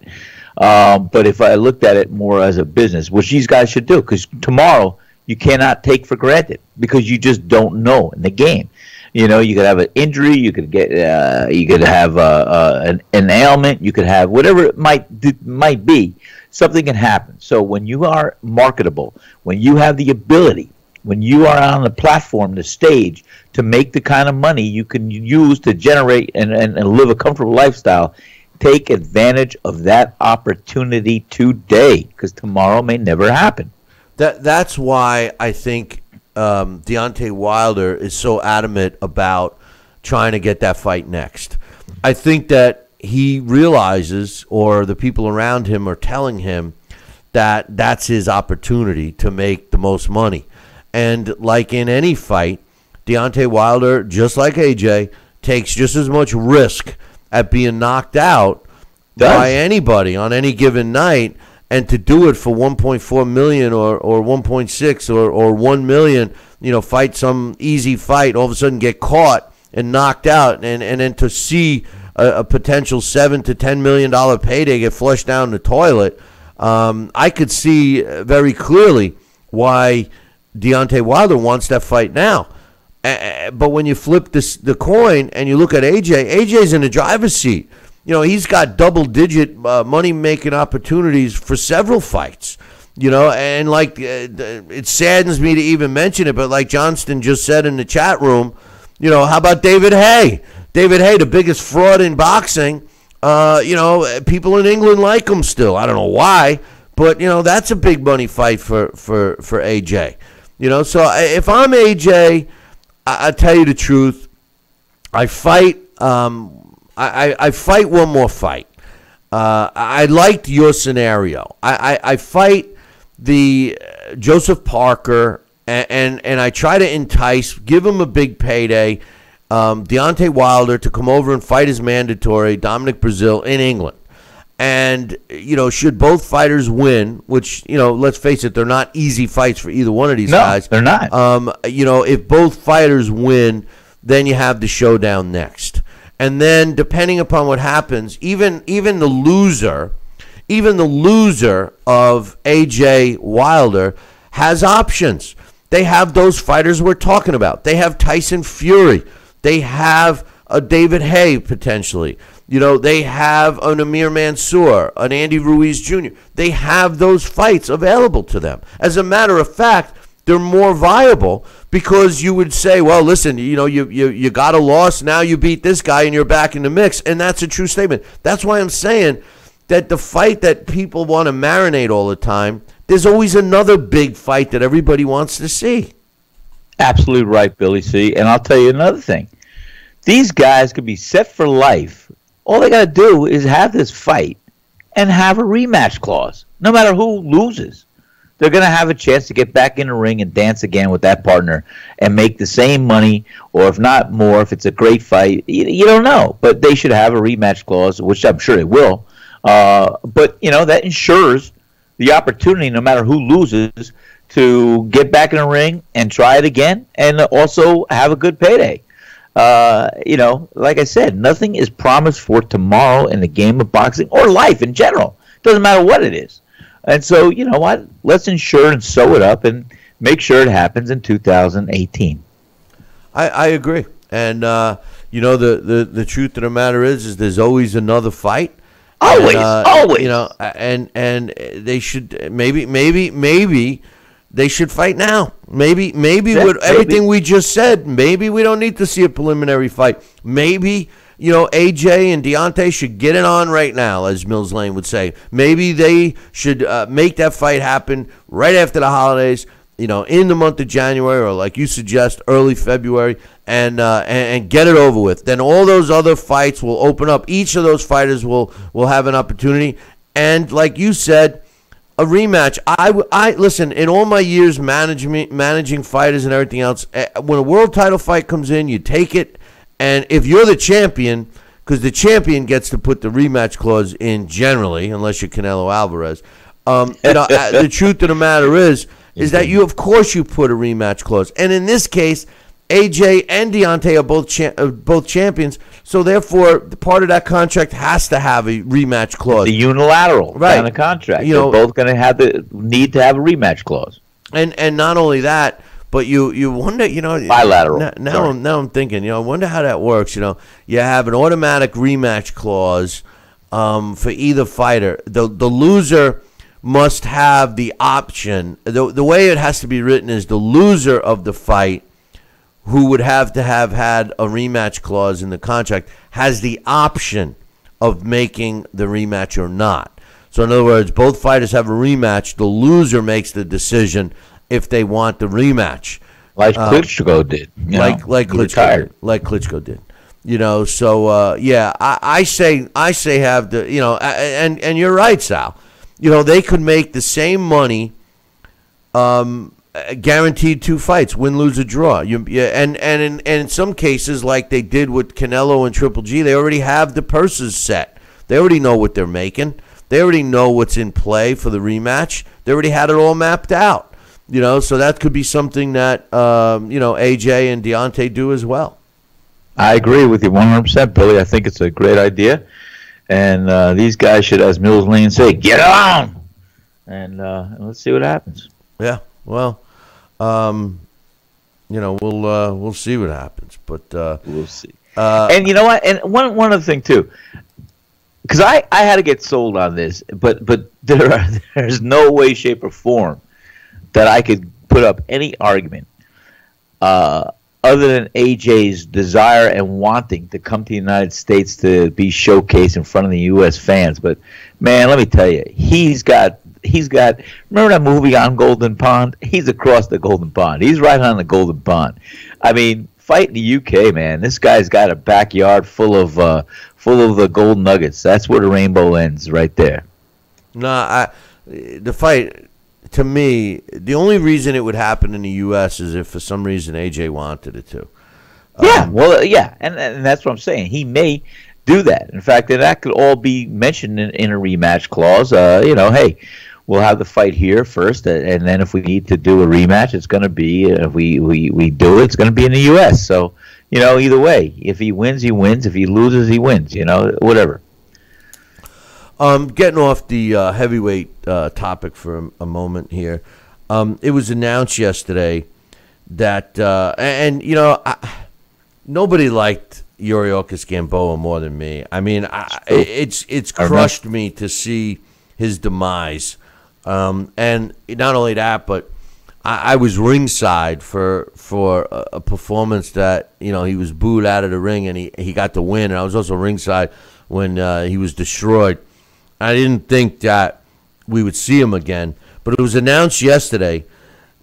But if I looked at it more as a business, which these guys should do, because tomorrow you cannot take for granted, because you just don't know in the game. You could have an injury, you could have an ailment, you could have whatever it might be. Something can happen. So when you are marketable, when you have the ability, when you are on the platform, the stage, to make the kind of money you can use to generate and live a comfortable lifestyle, take advantage of that opportunity today, because tomorrow may never happen. That's why I think Deontay Wilder is so adamant about trying to get that fight next. I think that he realizes, or the people around him are telling him, that that's his opportunity to make the most money. And like in any fight, Deontay Wilder, just like AJ, takes just as much risk at being knocked out by anybody on any given night. And to do it for 1.4 million or 1.6 or 1 million, fight some easy fight, all of a sudden get caught and knocked out, and then to see a potential $7 to $10 million payday get flushed down the toilet, I could see very clearly why Deontay Wilder wants that fight now. But when you flip the coin and you look at AJ's in the driver's seat. He's got double-digit money-making opportunities for several fights. And like it saddens me to even mention it, but like Johnston just said in the chat room, how about David Hay? David Hay, the biggest fraud in boxing. People in England like him still. I don't know why, but that's a big money fight for AJ. So if I'm AJ, I tell you the truth, I fight. I fight one more fight. I liked your scenario. I fight the Joseph Parker, and I try to entice, give him a big payday, Deontay Wilder to come over and fight his mandatory, Dominic Brazil, in England. And, should both fighters win, which, let's face it, they're not easy fights for either one of these guys. They're not. If both fighters win, then you have the showdown next. And then, depending upon what happens, even the loser of AJ Wilder has options. They have those fighters we're talking about. They have Tyson Fury. They have David Hay potentially. They have an Amir Mansour, an Andy Ruiz Jr. They have those fights available to them. As a matter of fact, they're more viable because you would say, well, listen, you got a loss, now you beat this guy and you're back in the mix, and that's a true statement. That's why I'm saying that the fight that people want to marinate all the time, there's always another big fight that everybody wants to see. Absolutely right, Billy C. And I'll tell you another thing. These guys could be set for life. All they got to do is have this fight and have a rematch clause. No matter who loses, they're going to have a chance to get back in the ring and dance again with that partner and make the same money, or if not more, if it's a great fight. You don't know. But they should have a rematch clause, which I'm sure they will. But, that ensures the opportunity, no matter who loses, to get back in the ring and try it again and also have a good payday. Like I said, nothing is promised for tomorrow in the game of boxing or life in general. Doesn't matter what it is. And so, you know what? Let's ensure and sew it up and make sure it happens in 2018. I agree. And, the truth of the matter is there's always another fight. Always. And they should maybe they should fight now. Maybe with everything we just said, maybe we don't need to see a preliminary fight. Maybe, AJ and Deontay should get it on right now, as Mills Lane would say. Maybe they should make that fight happen right after the holidays, in the month of January, or like you suggest, early February, and get it over with. Then all those other fights will open up. Each of those fighters will have an opportunity. And like you said, a rematch. I listen, in all my years managing fighters and everything else, when a world title fight comes in, you take it, and if you're the champion, because the champion gets to put the rematch clause in generally, unless you're Canelo Alvarez. The truth of the matter is that of course you put a rematch clause, and in this case, AJ and Deontay are both champions, so therefore part of that contract has to have a rematch clause. The unilateral kind of contract. They're both going to have the need to have a rematch clause. And not only that, but you wonder, bilateral. Now I'm thinking, I wonder how that works. You have an automatic rematch clause for either fighter. The loser must have the option. The way it has to be written is the loser of the fight, who would have to have had a rematch clause in the contract, has the option of making the rematch or not. So in other words, both fighters have a rematch. The loser makes the decision if they want the rematch. Like Klitschko did. Like Klitschko did. I say have the, and you're right, Sal. They could make the same money, guaranteed 2 fights, win, lose, or draw. And in some cases, like they did with Canelo and Triple G, they already have the purses set. They already know what they're making. They already know what's in play for the rematch. They already had it all mapped out. So that could be something that AJ and Deontay do as well. I agree with you 100%, Billy. I think it's a great idea, and these guys should, as Mills Lane say, get on, and let's see what happens. Yeah. Well, we'll see what happens, but we'll see. And you know what? And one other thing too, because I had to get sold on this, but there's no way, shape, or form that I could put up any argument other than AJ's desire and wanting to come to the United States to be showcased in front of the U.S. fans. But man, let me tell you, he's got. Remember that movie on Golden Pond? He's across the Golden Pond. He's right on the Golden Pond. I mean, fight in the UK, man. This guy's got a backyard full of the gold nuggets. That's where the rainbow ends, right there. No, the fight, to me, the only reason it would happen in the U.S. is if for some reason AJ wanted it to. And that's what I'm saying. He may do that. In fact, that could all be mentioned in a rematch clause. Hey, we'll have the fight here first, and then if we need to do a rematch, it's going to be, if we do it, it's going to be in the U.S. So, either way, if he wins, he wins. If he loses, he wins. Whatever. Getting off the heavyweight topic for a moment here, it was announced yesterday that, nobody liked, Yuriorkis Gamboa more than me. I mean, it's crushed me to see his demise. And not only that, but I was ringside for a performance that, he was booed out of the ring and he got the win. And I was also ringside when he was destroyed. I didn't think that we would see him again, but it was announced yesterday.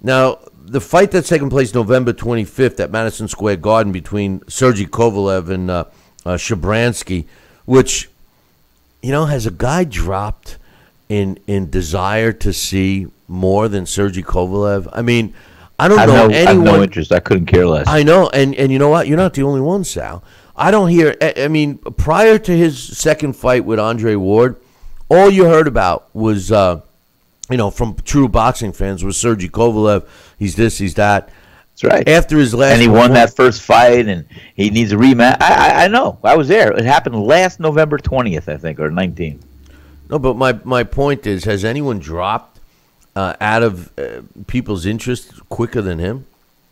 Now, the fight that's taking place November 25th at Madison Square Garden between Sergey Kovalev and Shabransky, which, has a guy dropped in desire to see more than Sergey Kovalev? I mean, I don't know anyone. I have no interest. I couldn't care less. I know, and you know what? You're not the only one, Sal. I don't hear. I mean, prior to his second fight with Andre Ward, all you heard about was, from true boxing fans, was Sergey Kovalev. He's this, he's that. That's right. After his last, and he won that first fight, and he needs a rematch. I know. I was there. It happened last November 20th, I think, or 19th. No, but my point is, has anyone dropped out of people's interest quicker than him?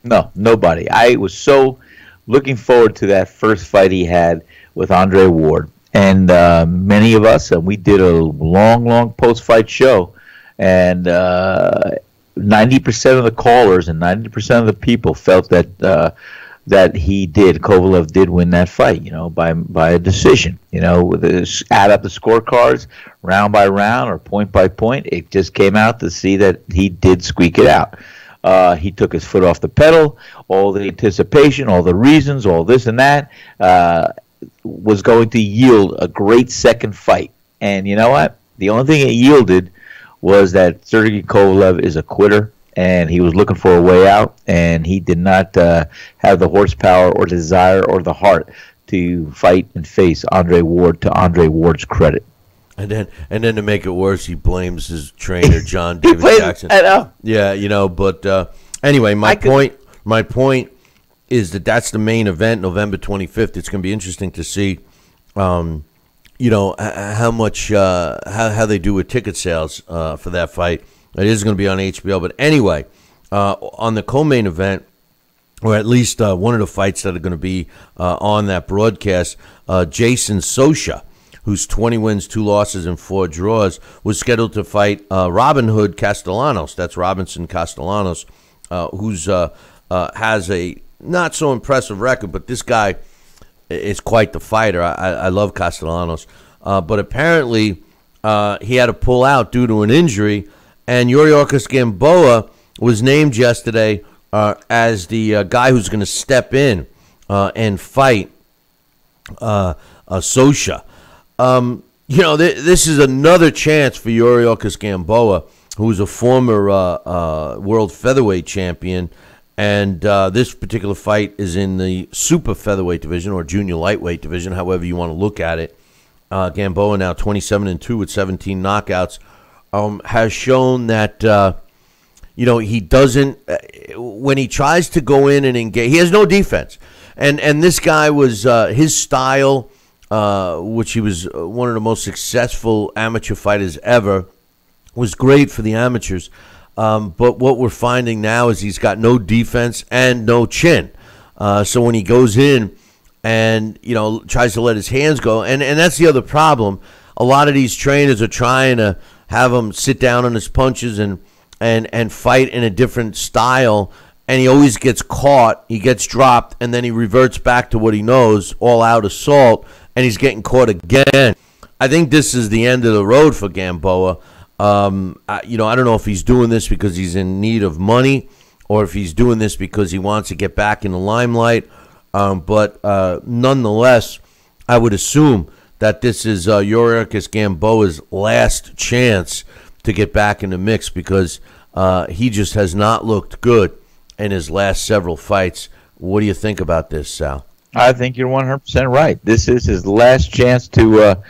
No, nobody. I was so looking forward to that first fight he had with Andre Ward. And many of us, and we did a long post-fight show, and 90% of the callers and 90% of the people felt that Kovalev did win that fight, by a decision. With add up the scorecards, round by round or point by point, it just came out to see that he did squeak it out. He took his foot off the pedal. All the anticipation, all the reasons, all this and that was going to yield a great second fight. And you know what? The only thing it yielded was that Sergey Kovalev is a quitter, and he was looking for a way out, and he did not have the horsepower or desire or the heart to fight and face Andre Ward, to Andre Ward's credit. And then to make it worse, he blames his trainer, John David Jackson. I know. Yeah, but anyway, my point is that's the main event, November 25th. It's going to be interesting to see, how much, how they do with ticket sales for that fight. It is going to be on HBO. But anyway, on the co-main event, or at least one of the fights that are going to be on that broadcast, Jason Sosha, who's 20 wins, 2 losses, and 4 draws, was scheduled to fight Robin Hood Castellanos. That's Robinson Castellanos, who's has a not so impressive record, but this guy is quite the fighter. I love Castellanos. But apparently he had to pull out due to an injury, and Yuriorkis Gamboa was named yesterday as the guy who's going to step in and fight Sosha. This is another chance for Yuriorkis Gamboa, who's a former world featherweight champion, and this particular fight is in the super featherweight division or junior lightweight division, however you want to look at it. Gamboa now 27-2 with 17 knockouts, has shown that he doesn't when he tries to go in and engage, he has no defense, and this guy was his style. Which he was one of the most successful amateur fighters ever, was great for the amateurs. But what we're finding now is he's got no defense and no chin. So when he goes in and, tries to let his hands go, and that's the other problem. A lot of these trainers are trying to have him sit down on his punches and fight in a different style, and he always gets caught, he gets dropped, and then he reverts back to what he knows, all-out assault, and he's getting caught again. I think this is the end of the road for Gamboa. I don't know if he's doing this because he's in need of money or if he's doing this because he wants to get back in the limelight. But nonetheless, I would assume that this is Yuriorkis Gamboa's last chance to get back in the mix because he just has not looked good in his last several fights. What do you think about this, Sal? I think you're 100% right. This is his last chance to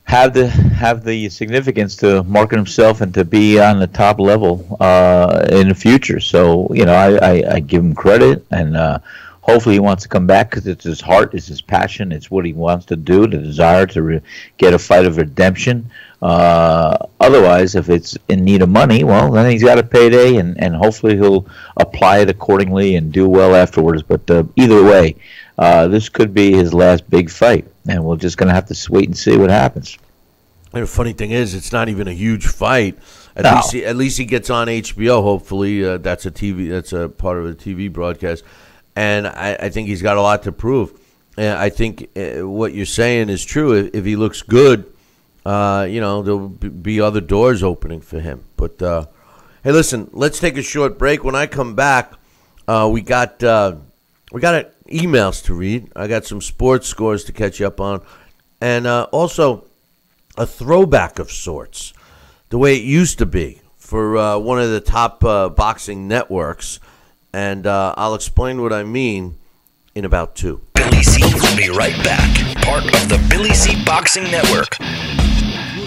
have the significance to market himself and to be on the top level in the future. So I give him credit, and hopefully he wants to come back because it's his heart, it's his passion, it's what he wants to do, the desire to get a fight of redemption Otherwise, if it's in need of money, well, then he's got a payday, and hopefully he'll apply it accordingly and do well afterwards. But either way, this could be his last big fight, and we're just going to have to wait and see what happens. And the funny thing is, it's not even a huge fight. No. At least he gets on HBO. Hopefully, that's a part of a TV broadcast, and I think he's got a lot to prove. And I think what you're saying is true. If he looks good, there'll be other doors opening for him. But hey, listen, let's take a short break. When I come back, we got emails to read. I got some sports scores to catch you up on, and also a throwback of sorts, the way it used to be for one of the top boxing networks. And I'll explain what I mean in about 2. Billy C will be right back. Part of the Billy C Boxing Network.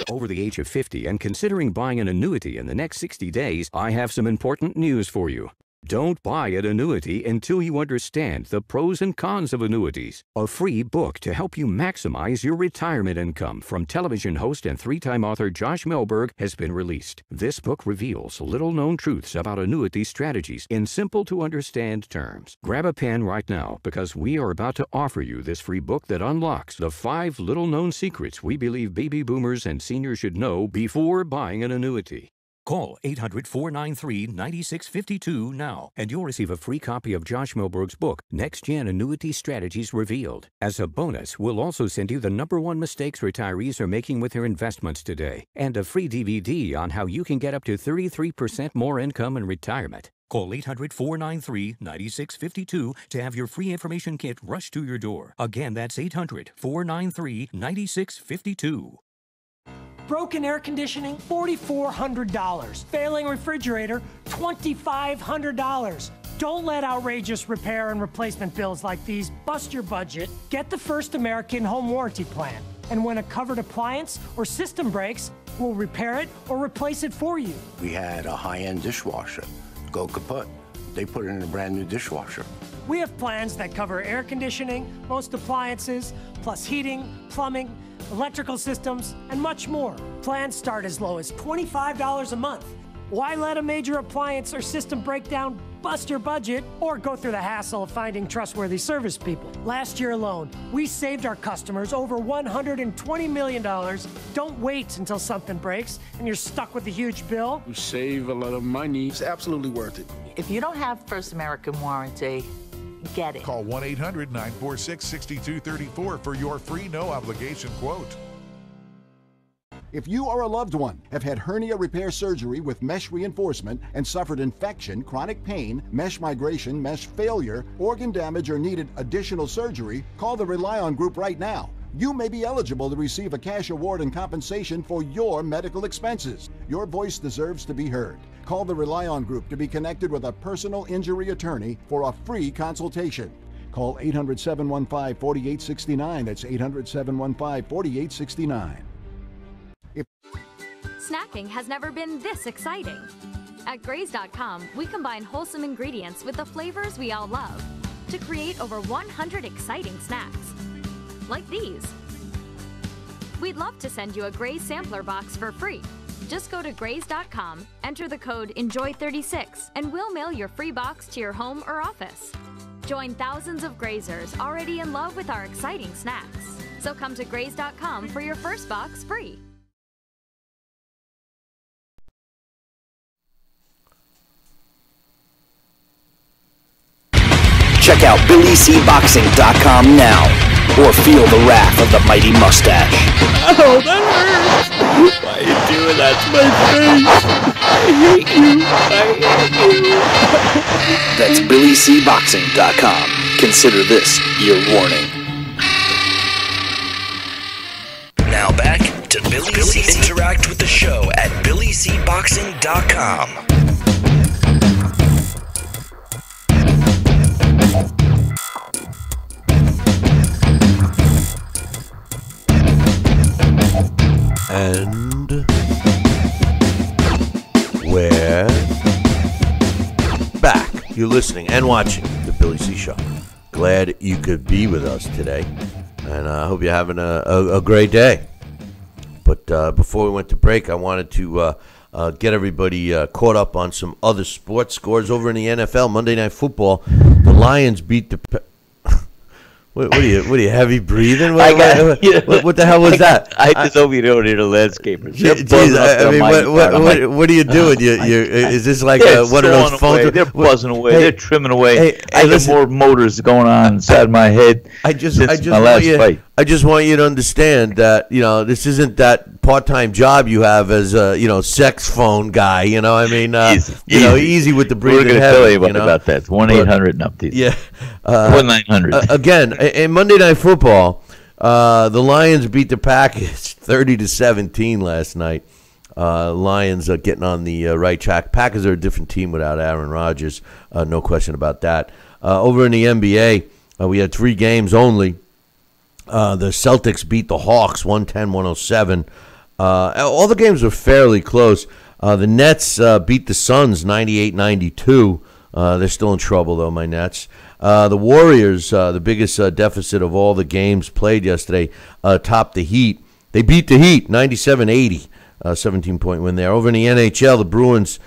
Over the age of 50 and considering buying an annuity in the next 60 days, I have some important news for you. Don't buy an annuity until you understand the pros and cons of annuities. A free book to help you maximize your retirement income from television host and 3-time author Josh Melberg has been released. This book reveals little-known truths about annuity strategies in simple-to-understand terms. Grab a pen right now because we are about to offer you this free book that unlocks the 5 little-known secrets we believe baby boomers and seniors should know before buying an annuity. Call 800-493-9652 now, and you'll receive a free copy of Josh Melberg's book, Next Gen Annuity Strategies Revealed. As a bonus, we'll also send you the #1 mistakes retirees are making with their investments today, and a free DVD on how you can get up to 33% more income in retirement. Call 800-493-9652 to have your free information kit rushed to your door. Again, that's 800-493-9652. Broken air conditioning, $4,400. Failing refrigerator, $2,500. Don't let outrageous repair and replacement bills like these bust your budget. Get the First American Home Warranty Plan. And when a covered appliance or system breaks, we'll repair it or replace it for you. We had a high-end dishwasher go kaput. They put it in a brand new dishwasher. We have plans that cover air conditioning, most appliances, plus heating, plumbing, electrical systems, and much more. Plans start as low as $25 a month. Why let a major appliance or system breakdown bust your budget or go through the hassle of finding trustworthy service people? Last year alone, we saved our customers over $120 million. Don't wait until something breaks and you're stuck with a huge bill. You save a lot of money. It's absolutely worth it. If you don't have First American Warranty, get it. Call 1-800-946-6234 for your free no-obligation quote. If you or a loved one have had hernia repair surgery with mesh reinforcement and suffered infection, chronic pain, mesh migration, mesh failure, organ damage, or needed additional surgery, call the Rely On Group right now. You may be eligible to receive a cash award and compensation for your medical expenses. Your voice deserves to be heard. Call the Rely On Group to be connected with a personal injury attorney for a free consultation. Call 800-715-4869. That's 800-715-4869. Snacking has never been this exciting. At Graze.com, we combine wholesome ingredients with the flavors we all love to create over 100 exciting snacks. Like these. We'd love to send you a Graze sampler box for free. Just go to Graze.com, enter the code ENJOY36, and we'll mail your free box to your home or office. Join thousands of Grazers already in love with our exciting snacks. So come to Graze.com for your first box free. Check out BillyCBoxing.com now, or feel the wrath of the mighty mustache. Oh, that hurts! Why are you doing that to my face? I hate you! That's BillyCBoxing.com. Consider this your warning. Now back to Billy C. Interact with the show at BillyCBoxing.com. And we're back. You're listening and watching the Billy C. Show. Glad you could be with us today, and I hope you're having a great day. But before we went to break, I wanted to get everybody caught up on some other sports scores over in the NFL. Monday Night Football, the Lions beat the. What are you heavy breathing? What the hell was that? I just hope you don't hear the landscapers. What are you doing? Is this like one of those phones? They're buzzing away. They're trimming away. Hey, I got more motors going on inside my head. I just want you to understand that this isn't that part-time job you have as a sex phone guy. I mean, easy with the breathing. We're going to tell you about that. 1-800-NUPTY. Yeah, 1-900. Again, in Monday Night Football, the Lions beat the Packers 30-17 last night. Lions are getting on the right track. Packers are a different team without Aaron Rodgers, no question about that. Over in the NBA, we had 3 games only. The Celtics beat the Hawks 110-107. All the games were fairly close. The Nets beat the Suns 98-92. They're still in trouble, though, my Nets. The Warriors, the biggest deficit of all the games played yesterday, topped the Heat. They beat the Heat 97-80, 17-point win there. Over in the NHL, the Bruins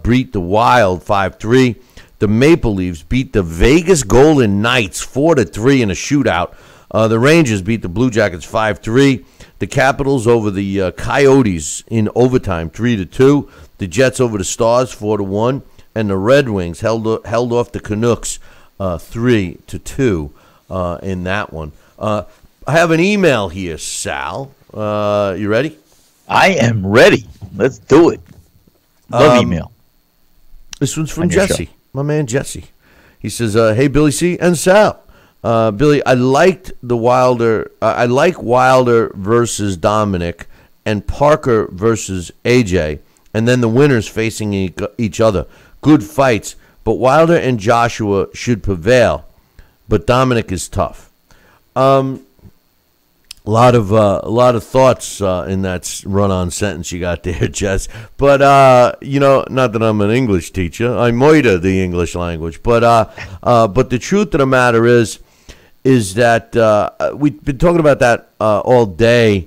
beat the Wild 5-3. The Maple Leafs beat the Vegas Golden Knights 4-3 in a shootout. The Rangers beat the Blue Jackets 5-3. The Capitals over the Coyotes in overtime 3-2. The Jets over the Stars 4-1. And the Red Wings held off the Canucks 3-2 in that one. I have an email here, Sal. You ready? I am ready. Let's do it. Love email. This one's from Jesse, my man Jesse. He says, "Hey Billy C and Sal, Billy, I like Wilder versus Dominic and Parker versus AJ, and then the winners facing each other. Good fights, but Wilder and Joshua should prevail. But Dominic is tough." A lot of thoughts in that run-on sentence you got there, Jess. But not that I'm an English teacher. I moida the English language. But the truth of the matter is that we've been talking about that all day,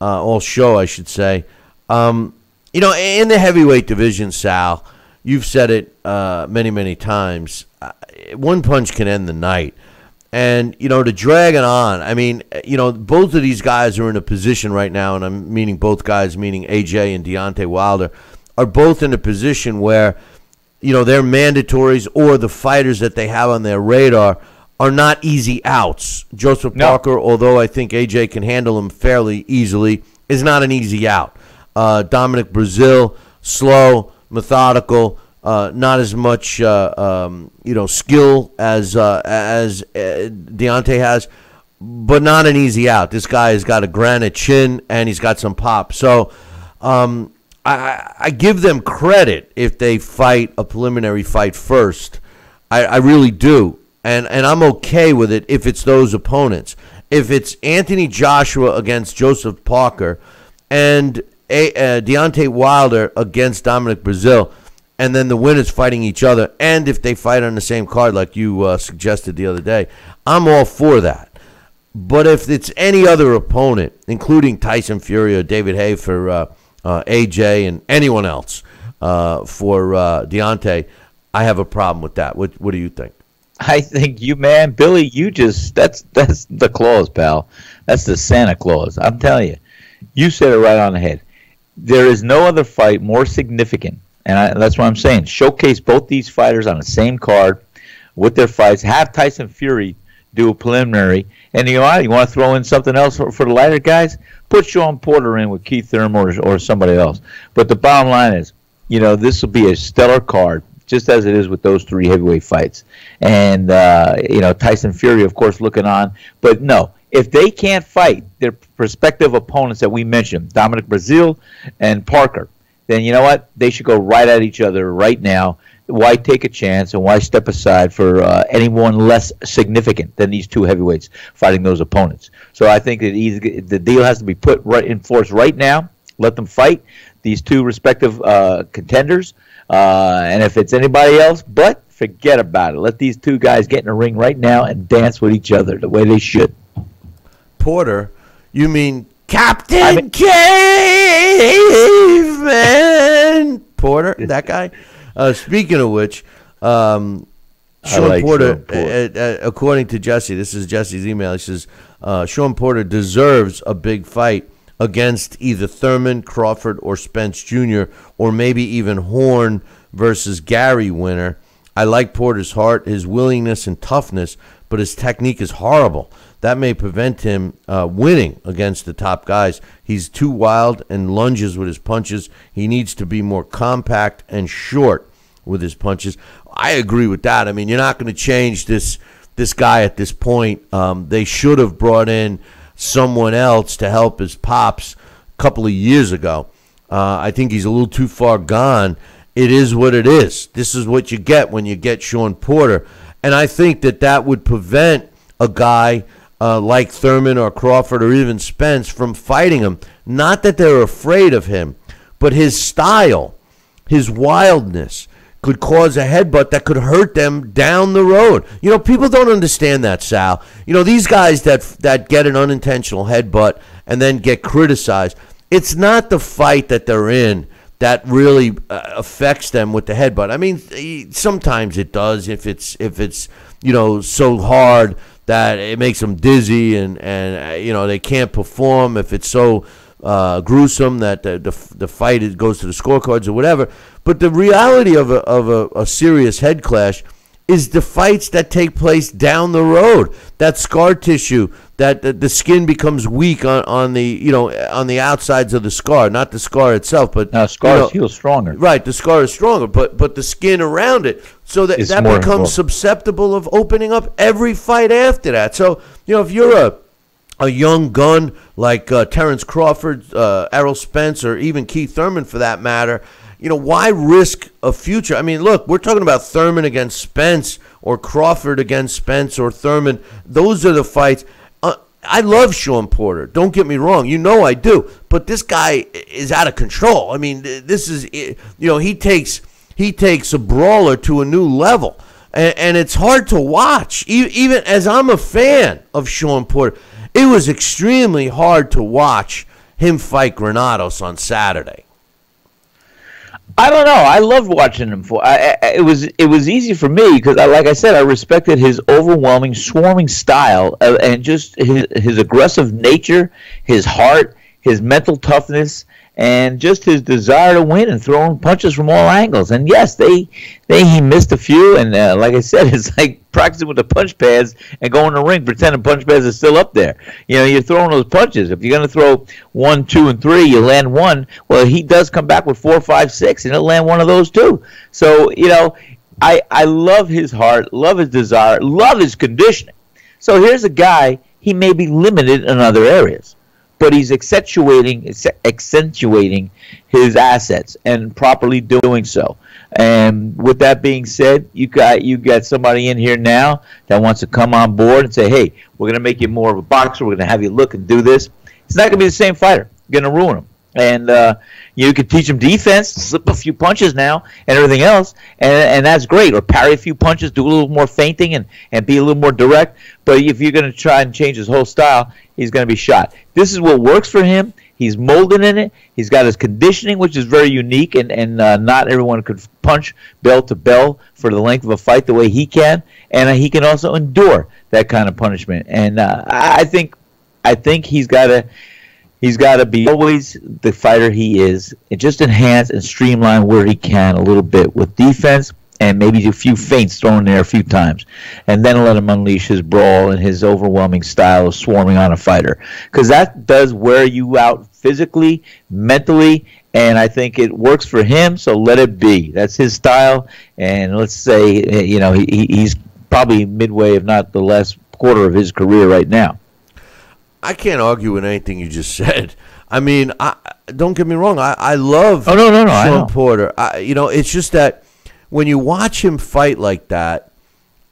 all show, I should say. In the heavyweight division, Sal, you've said it many, many times. One punch can end the night. And, to drag it on, I mean, both of these guys are in a position right now, and I'm meaning both guys, meaning AJ and Deontay Wilder, are both in a position where, their mandatories or the fighters that they have on their radar are not easy outs. Joseph Parker, although I think AJ can handle him fairly easily, is not an easy out. Dominic Brazil, slow, methodical, not as much skill as Deontay has, but not an easy out. This guy has got a granite chin and he's got some pop. So I give them credit if they fight a preliminary fight first. I really do. And I'm okay with it if it's those opponents. If it's Anthony Joshua against Joseph Parker and Deontay Wilder against Dominic Brazil, and then the winners fighting each other, and if they fight on the same card like you suggested the other day, I'm all for that. But if it's any other opponent, including Tyson Fury or David Haye for AJ and anyone else for Deontay, I have a problem with that. What do you think? I think Billy, that's the clause, pal. That's the Santa Claus. I'm telling you. You said it right on the head. There is no other fight more significant. And that's what I'm saying. Showcase both these fighters on the same card with their fights. Have Tyson Fury do a preliminary. And you want to throw in something else for the lighter guys? Put Sean Porter in with Keith Thurman or somebody else. But the bottom line is, this will be a stellar card, just as it is with those 3 heavyweight fights. And, Tyson Fury, of course, looking on. But no, if they can't fight their prospective opponents that we mentioned, Dominic Brazil and Parker, then you know what? They should go right at each other right now. Why take a chance and why step aside for anyone less significant than these 2 heavyweights fighting those opponents? So I think that the deal has to be put right in force right now. Let them fight these 2 respective contenders. And if it's anybody else, forget about it. Let these 2 guys get in a ring right now and dance with each other the way they should. Porter, you mean Captain Caveman Porter, that guy. Speaking of which, Sean Porter, according to Jesse, this is Jesse's email. He says Sean Porter deserves a big fight against either Thurman, Crawford, or Spence Jr., or maybe even Horn versus Gary winner. I like Porter's heart, his willingness, and toughness, but his technique is horrible. That may prevent him winning against the top guys. He's too wild and lunges with his punches. He needs to be more compact and short with his punches. I agree with that. I mean, you're not going to change this guy at this point. They should have brought in someone else to help his pops a couple of years ago. I think he's a little too far gone. It is what it is. This is what you get when you get Sean Porter. And I think that would prevent a guy like Thurman or Crawford or even Spence from fighting him. Not that they're afraid of him, but his style, his wildness could cause a headbutt that could hurt them down the road. You know, people don't understand that, Sal. You know, these guys that get an unintentional headbutt and then get criticized, it's not the fight that they're in that really affects them with the headbutt. I mean, sometimes it does if it's you know, so hard that it makes them dizzy and you know, they can't perform, if it's so gruesome that the fight goes to the scorecards or whatever. But the reality of a serious head clash is the fights that take place down the road. That scar tissue, that the skin becomes weak on the outsides of the scar, not the scar itself, but scars heal stronger. Right, the scar is stronger, but the skin around it, so that becomes susceptible of opening up every fight after that. So you know, if you're a young gun like Terrence Crawford, Errol Spence, or even Keith Thurman for that matter, you know, why risk a future? I mean, look, we're talking about Thurman against Spence or Crawford against Spence or Thurman. Those are the fights. I love Sean Porter. Don't get me wrong. You know I do. But this guy is out of control. I mean, this is, you know, he takes a brawler to a new level. And it's hard to watch. Even as I'm a fan of Sean Porter, it was extremely hard to watch him fight Granados on Saturday. I don't know. I loved watching him. It was easy for me because, like I said, I respected his overwhelming, swarming style and just his aggressive nature, his heart, his mental toughness, and just his desire to win and throwing punches from all angles. And yes, he missed a few. And like I said, it's like practicing with the punch pads and going to the ring pretending punch pads are still up there. You know, you're throwing those punches. If you're going to throw 1, 2, and 3, you land one. Well, he does come back with 4, 5, 6, and he'll land one of those too. So, you know, I love his heart, love his desire, love his conditioning. So here's a guy, he may be limited in other areas, but he's accentuating his assets and properly doing so. And with that being said, you got somebody in here now that wants to come on board and say, hey, we're going to make you more of a boxer. We're going to have you look and do this. It's not going to be the same fighter. You're going to ruin him. And you could teach him defense, slip a few punches now and everything else, and that's great. Or parry a few punches, do a little more feinting and be a little more direct. But if you're going to try and change his whole style, he's going to be shot. This is what works for him. He's molded in it. He's got his conditioning, which is very unique, and not everyone could punch bell to bell for the length of a fight the way he can. And he can also endure that kind of punishment. And I think he's got to be always the fighter he is, and just enhance and streamline where he can a little bit with defense and maybe a few feints thrown in there a few times, and then let him unleash his brawl and his overwhelming style of swarming on a fighter, because that does wear you out physically, mentally, and I think it works for him, so let it be. That's his style, and let's say, you know, he's probably midway, if not the last quarter of his career right now. I can't argue with anything you just said. I mean, don't get me wrong. I love Sean Porter. You know, it's just that when you watch him fight like that,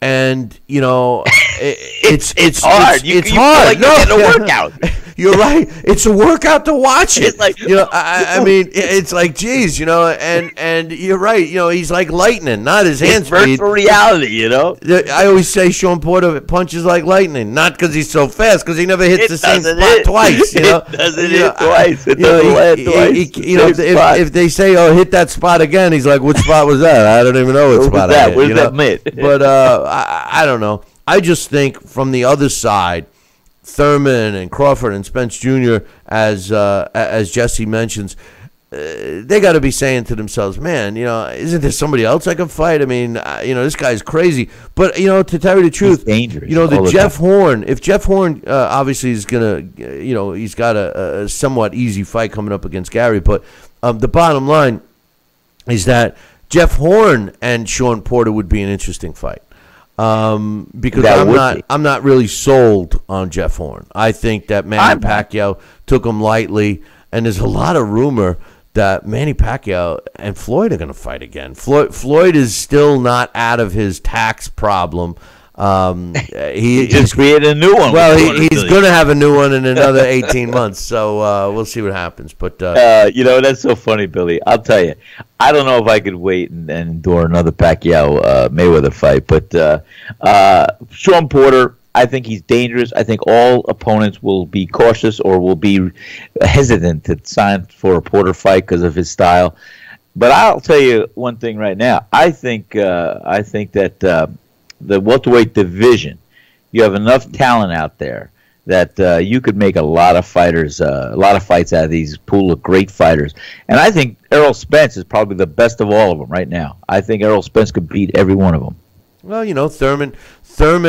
and you know, it's hard. It's hard. Like you're getting a workout. You're right. It's a workout to watch it. Like, I mean, it's like, geez, and you're right. He's like lightning, not his hand speed. Virtual reality, I always say Sean Porter punches like lightning, not because he's so fast, because he never hits the same spot twice. It doesn't hit twice. It doesn't land twice. If they say, "Oh, hit that spot again," he's like, "What spot was that? I don't even know what spot I hit." Where's that mitt? But I don't know. I just think from the other side, Thurman and Crawford and Spence Jr., as Jesse mentions, they got to be saying to themselves, man, isn't there somebody else I can fight? I mean, this guy's crazy. But, to tell you the truth, he's dangerous. The Jeff Horn, if Jeff Horn obviously is going to, he's got a somewhat easy fight coming up against Gary. But the bottom line is that Jeff Horn and Sean Porter would be an interesting fight. Because I'm not really sold on Jeff Horn. I think that Manny Pacquiao took him lightly, and there's a lot of rumor that Manny Pacquiao and Floyd are going to fight again. Floyd is still not out of his tax problem. He just created a new one. Well, he's going to have a new one in another 18 months, so we'll see what happens. But that's so funny, Billy. I'll tell you, I don't know if I could wait and endure another Pacquiao Mayweather fight. But Sean Porter, I think he's dangerous. I think all opponents will be cautious or will be hesitant to sign for a Porter fight because of his style. But I'll tell you one thing right now. I think that the welterweight division, you have enough talent out there that you could make a lot of fighters, a lot of fights out of these pool of great fighters. And I think Errol Spence is probably the best of all of them right now. I think Errol Spence could beat every one of them. Well, Thurman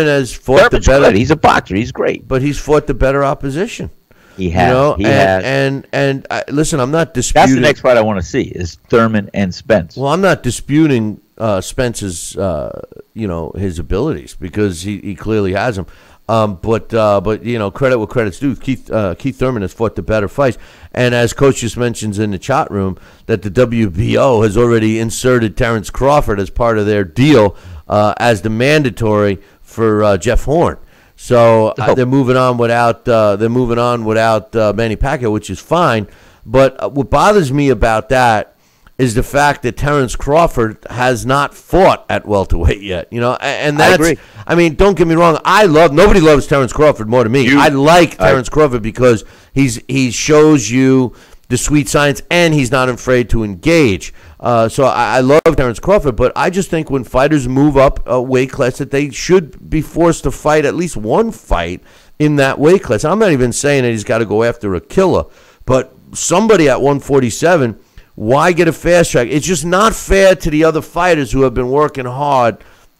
has fought the better. He's a boxer. He's great, but he's fought the better opposition. He has. He has. And listen, I'm not disputing. That's the next fight I want to see is Thurman and Spence. Well, I'm not disputing Spence's, his abilities because he clearly has them. But credit where credit's due. Keith Thurman has fought the better fights, and as Coach just mentions in the chat room, that the WBO has already inserted Terrence Crawford as part of their deal as the mandatory for Jeff Horn. So they're moving on without Manny Pacquiao, which is fine. But what bothers me about that is the fact that Terrence Crawford has not fought at welterweight yet. And that's, I agree. I mean, don't get me wrong. Nobody loves Terrence Crawford more than me. I like Terrence Crawford because he shows you the sweet science and he's not afraid to engage. So I love Terrence Crawford, but I just think when fighters move up a weight class that they should be forced to fight at least one fight in that weight class. I'm not even saying that he's got to go after a killer, but somebody at 147, why get a fast track? It's just not fair to the other fighters who have been working hard,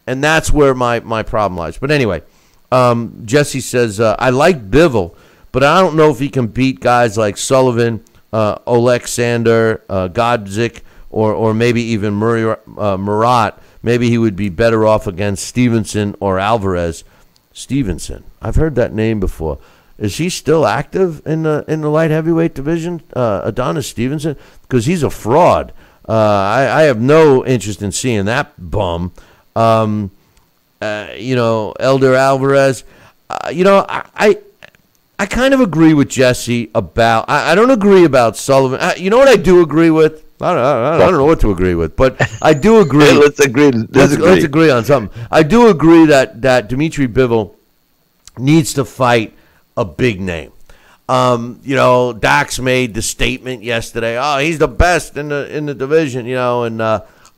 and that's where my problem lies. But anyway, Jesse says, I like Bivol, but I don't know if he can beat guys like Sullivan, Alexander, Godzik, or maybe even Murat. Maybe he would be better off against Stevenson or Alvarez. Stevenson, I've heard that name before. Is he still active in the light heavyweight division, Adonis Stevenson? Because he's a fraud. I have no interest in seeing that bum. Elder Alvarez. I kind of agree with Jesse about. I don't agree about Sullivan. You know what I do agree with? I don't know what to agree with, but I do agree. Let's agree. Let's agree on something. I do agree that Dimitri Bivol needs to fight a big name. Dax made the statement yesterday. Oh, he's the best in the division. And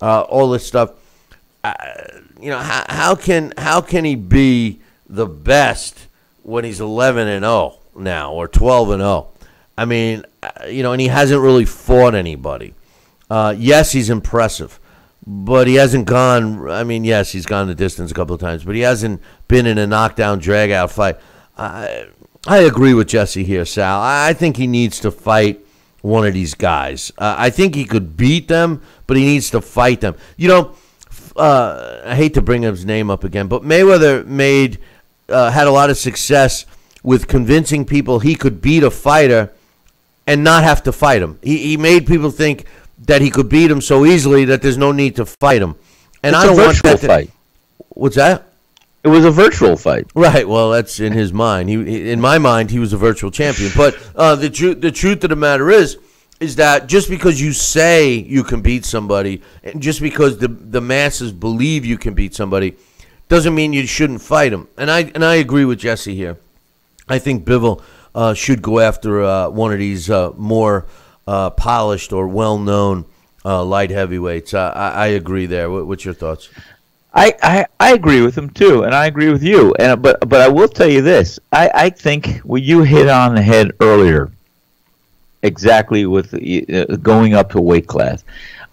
all this stuff. How can he be the best when he's 11-0 now or 12-0? I mean, and he hasn't really fought anybody. Yes, he's impressive, but he hasn't gone. I mean, yes, he's gone the distance a couple of times, but he hasn't been in a knockdown, drag-out fight. I agree with Jesse here, Sal. I think he needs to fight one of these guys. I think he could beat them, but he needs to fight them. I hate to bring his name up again, but Mayweather had a lot of success with convincing people he could beat a fighter and not have to fight him. He made people think that he could beat him so easily that there's no need to fight him. And it's a virtual fight. What's that? It was a virtual fight. Right. Well, that's in his mind. In my mind, he was a virtual champion. But the truth of the matter is that just because you say you can beat somebody, and just because the masses believe you can beat somebody, doesn't mean you shouldn't fight him. And I agree with Jesse here. I think Bivol should go after one of these more polished or well-known light heavyweights. I agree there. What's your thoughts? I agree with him too, and I agree with you. But I will tell you this: I think what you hit on the head earlier, exactly with going up to weight class.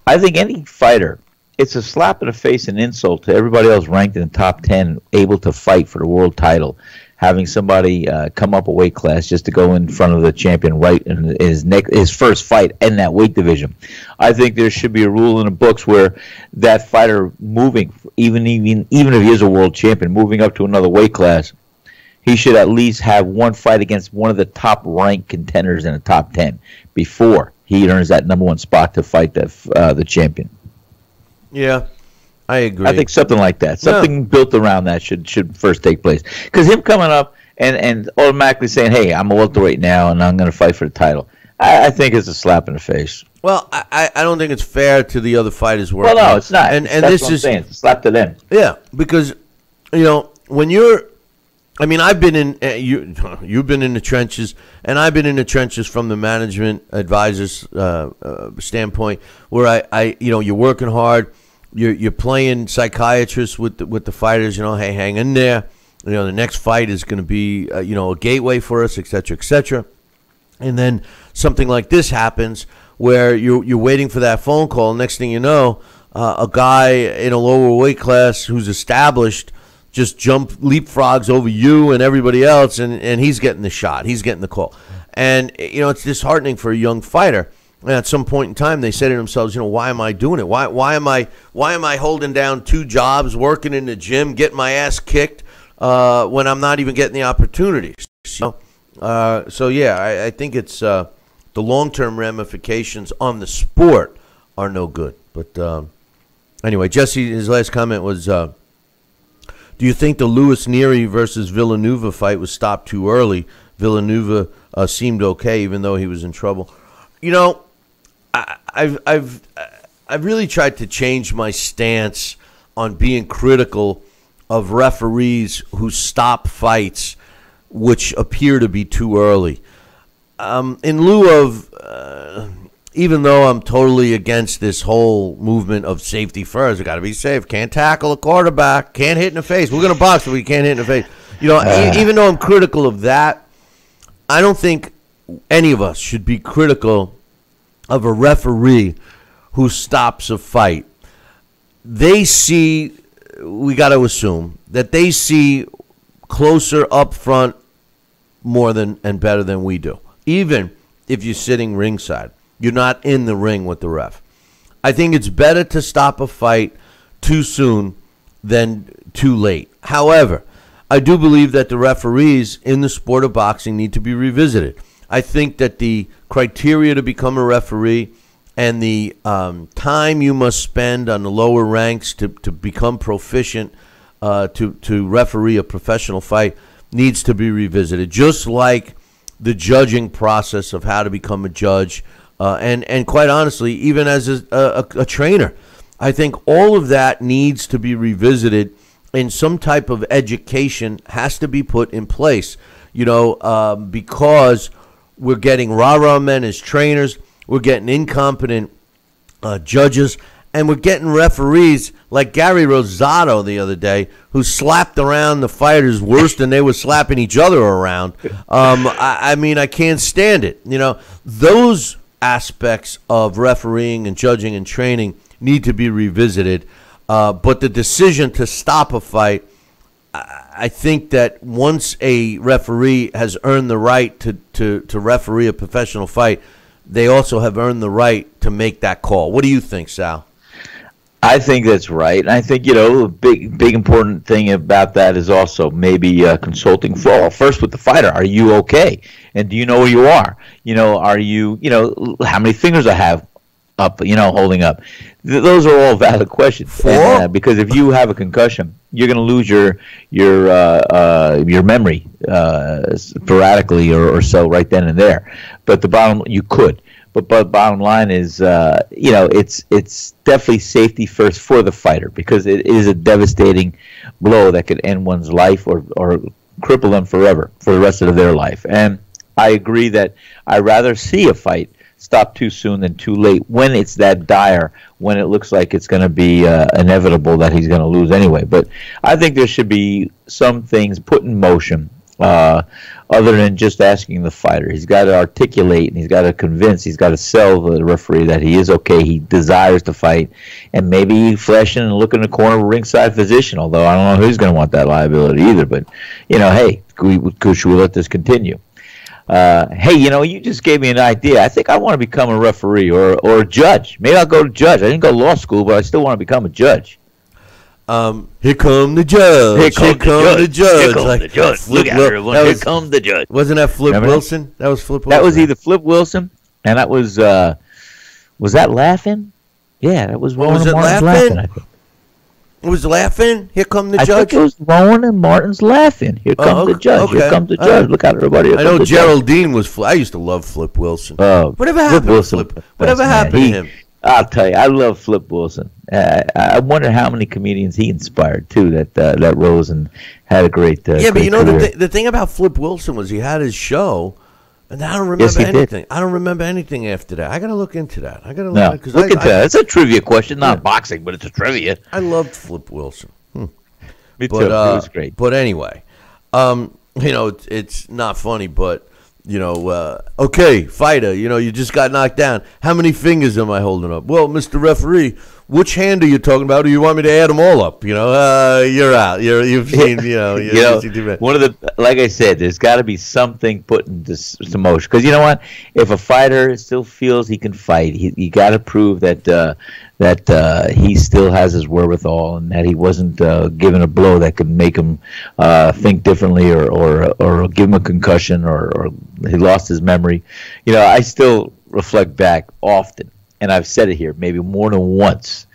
I think any fighter, it's a slap in the face and insult to everybody else ranked in the top 10, able to fight for the world title. Having somebody come up a weight class just to go in front of the champion right in his first fight in that weight division. I think there should be a rule in the books where that fighter moving, even if he is a world champion, moving up to another weight class, he should at least have one fight against one of the top ranked contenders in the top 10 before he earns that number one spot to fight the champion. Yeah. I agree. I think something like that, something built around that should first take place. Because him coming up and automatically saying, "Hey, I'm a welterweight now, and I'm going to fight for the title," I think it's a slap in the face. Well, I don't think it's fair to the other fighters. Well, no, it's not. And that's this what I'm is saying. It's a slap to them. Yeah, because when you're, I mean, I've been in you've been in the trenches, and I've been in the trenches from the management advisors standpoint, where I you're working hard. You're playing psychiatrist with the fighters. Hey, hang in there. The next fight is going to be a gateway for us, et cetera, et cetera. And then something like this happens where you're waiting for that phone call. Next thing you know, a guy in a lower weight class who's established just leapfrogs over you and everybody else, and he's getting the shot. He's getting the call. And it's disheartening for a young fighter. And at some point in time, they say to themselves, why am I doing it? Why am I holding down 2 jobs, working in the gym, getting my ass kicked when I'm not even getting the opportunities? So I think it's the long-term ramifications on the sport are no good. But anyway, Jesse, his last comment was, do you think the Luis Nery versus Villanueva fight was stopped too early? Villanueva seemed okay, even though he was in trouble. I've really tried to change my stance on being critical of referees who stop fights which appear to be too early. In lieu of, even though I'm totally against this whole movement of safety first, I got to be safe. Can't tackle a quarterback. Can't hit in the face. We're going to box, but we can't hit in the face. Even though I'm critical of that, I don't think any of us should be critical of a referee who stops a fight. We got to assume that they see closer up front more than and better than we do. Even if you're sitting ringside, you're not in the ring with the ref. I think it's better to stop a fight too soon than too late. However, I do believe that the referees in the sport of boxing need to be revisited. I think that the criteria to become a referee and the time you must spend on the lower ranks to become proficient to referee a professional fight needs to be revisited, just like the judging process of how to become a judge. And quite honestly, even as a trainer, I think all of that needs to be revisited, and some type of education has to be put in place, because we're getting rah-rah men as trainers. We're getting incompetent judges. And we're getting referees like Gary Rosado the other day, who slapped around the fighters worse than they were slapping each other around. I mean, I can't stand it. Those aspects of refereeing and judging and training need to be revisited. But the decision to stop a fight, I think that once a referee has earned the right to referee a professional fight, they also have earned the right to make that call. What do you think, Sal? I think that's right. And I think, a big important thing about that is also maybe consulting first with the fighter. Are you okay? And do you know where you are? Are you, how many fingers I have up, holding up? Those are all valid questions. And, because if you have a concussion, you're going to lose your memory sporadically or so right then and there. But you could. But bottom line is, it's definitely safety first for the fighter, because it is a devastating blow that could end one's life or cripple them forever for the rest of their life. And I agree that I'd rather see a fight stop too soon than too late when it's that dire, when it looks like it's going to be inevitable that he's going to lose anyway. But I think there should be some things put in motion other than just asking the fighter. He's got to articulate, and he's got to convince, he's got to sell the referee that he is okay, he desires to fight, and maybe flashing and look in the corner of a ringside physician, although I don't know who's going to want that liability either. But, hey, should we let this continue? Hey, you just gave me an idea. I think I want to become a referee or a judge. Maybe I'll go to judge. I didn't go to law school, but I still want to become a judge. Here come the judge. Here come the judge. Here comes the judge. Look at everyone. Here comes the judge. Wasn't that Flip Wilson? That was Flip Wilson. That was either Flip Wilson, and that was that Laughing? Yeah, that was Rowan and Martin's Laughing, I think. It was Laughing? Here come the judge? I think it was Rowan and Martin's Laughing. Here comes the judge. Okay. Here comes the judge. Look out, everybody. I know Geraldine was I used to love Flip Wilson. Whatever happened to Flip? Whatever happened to him? I'll tell you, I love Flip Wilson. I wonder how many comedians he inspired too. That rose and had a great. Yeah, but great career. the thing about Flip Wilson was he had his show, and I don't remember anything. Did. I don't remember anything after that. I got to look into that. I got to look into that. It's a trivia question, not boxing, but it's a trivia. I loved Flip Wilson. Me too. It was great. But anyway, it's not funny, but. Okay, fighter, you just got knocked down. How many fingers am I holding up? Well, Mr. Referee, which hand are you talking about? Or you want me to add them all up? You're out. You've seen, one of the, like I said, there's got to be something put into motion. Because you know what? If a fighter still feels he can fight, you got to prove that he still has his wherewithal, and that he wasn't given a blow that could make him think differently, or give him a concussion, or he lost his memory. I still reflect back often, and I've said it here maybe more than once.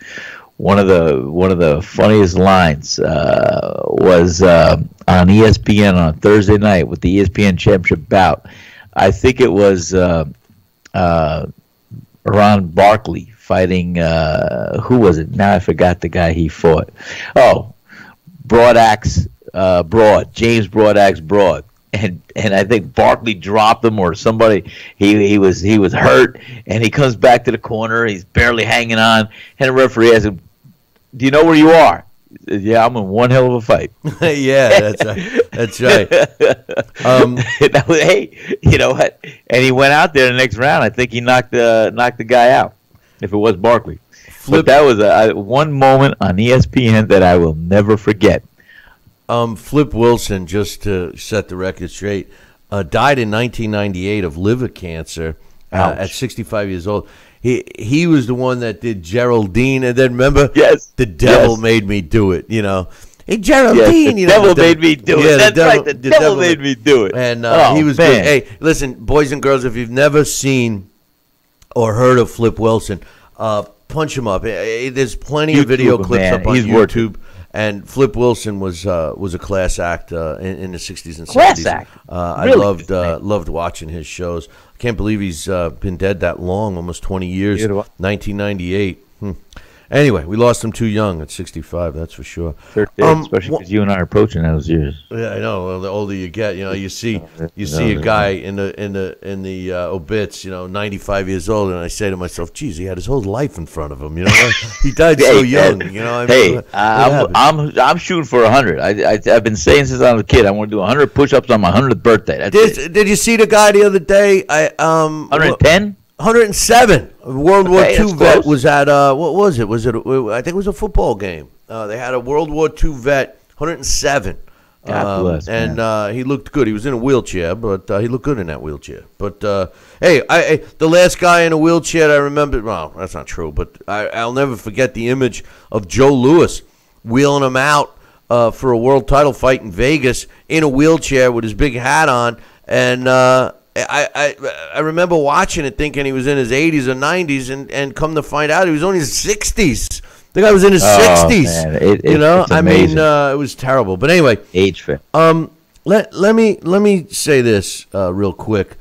One of the funniest lines was on ESPN on Thursday night with the ESPN Championship bout. I think it was Ron Barkley fighting, who was it? Now I forgot the guy he fought. Oh, James Broadaxe Broad. And I think Barkley dropped him, or somebody, he was hurt, and he comes back to the corner, he's barely hanging on, and the referee asks him, "Do you know where you are?" He says, "Yeah, I'm in one hell of a fight." Yeah, that's right. Hey, you know what? And he went out there the next round. I think he knocked the guy out. If it was Barkley, but that was one moment on ESPN that I will never forget. Flip Wilson, just to set the record straight, died in 1998 of liver cancer at 65 years old. He was the one that did Geraldine, and then remember, the devil made me do it. Hey, Geraldine, the devil made me do it. That's right, the devil made me do it. And he was good. Hey, listen, boys and girls, if you've never seen or heard of Flip Wilson, punch him up. There's plenty of video clips up on YouTube. And Flip Wilson was a class act in the 60s and 70s. Class act. I loved watching his shows. I can't believe he's been dead that long, almost 20 years. 1998. Anyway, we lost him too young at 65. That's for sure. Especially because you and I are approaching those years. Yeah, I know. Well, the older you get, you see a guy in the obits, 95 years old, and I say to myself, "Geez, he had his whole life in front of him." He died so young. I'm shooting for 100. I've been saying since I was a kid, I want to do 100 push-ups on my 100th birthday. Did you see the guy the other day? 110. 107. World War II vet was at what was it? I think it was a football game. They had a World War II vet, 107. God bless, and he looked good. He was in a wheelchair, but he looked good in that wheelchair. But hey, the last guy in a wheelchair that I remember. Well, that's not true, but I'll never forget the image of Joe Louis wheeling him out for a world title fight in Vegas in a wheelchair with his big hat on. And I remember watching it thinking he was in his 80s or 90s, and come to find out he was only in his 60s. The guy was in his 60s. Man. I mean, it was terrible. But anyway, age fit. Let me say this real quick.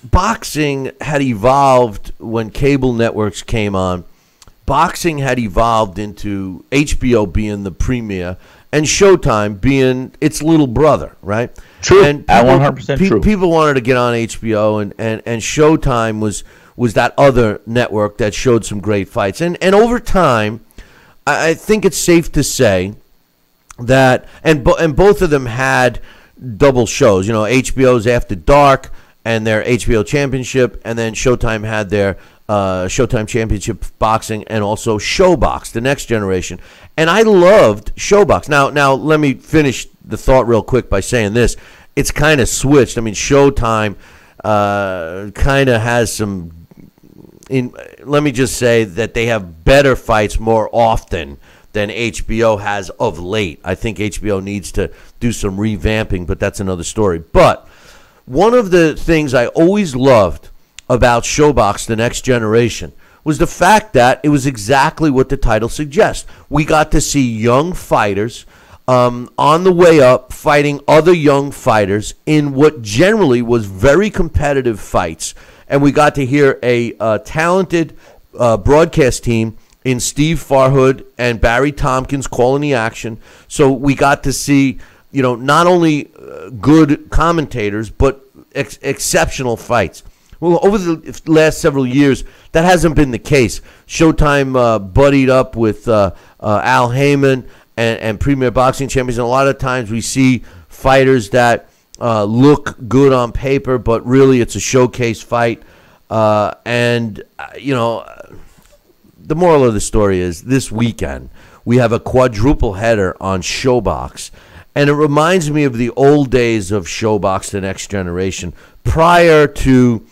Boxing had evolved when cable networks came on. Boxing had evolved into HBO being the premier and Showtime being its little brother, right? True. And 100% true. People wanted to get on HBO, and Showtime was that other network that showed some great fights. And over time, I think it's safe to say that, and both of them had double shows. HBO's After Dark and their HBO Championship, and then Showtime had their Showtime Championship Boxing, and also Showbox, the next generation. And I loved Showbox. Now let me finish the thought real quick by saying this. It's kind of switched. I mean, Showtime kind of has some, let me just say that they have better fights more often than HBO has of late. I think HBO needs to do some revamping, but that's another story. But one of the things I always loved about Showbox, the next generation, was the fact that it was exactly what the title suggests. We got to see young fighters on the way up fighting other young fighters in what generally was very competitive fights. And we got to hear a talented broadcast team in Steve Farhood and Barry Tompkins calling the action. So we got to see, not only good commentators, but exceptional fights. Well, over the last several years, that hasn't been the case. Showtime buddied up with Al Heyman and Premier Boxing Champions, and a lot of times we see fighters that look good on paper, but really it's a showcase fight. The moral of the story is this weekend we have a quadruple header on Showbox, and it reminds me of the old days of Showbox, the next generation, prior to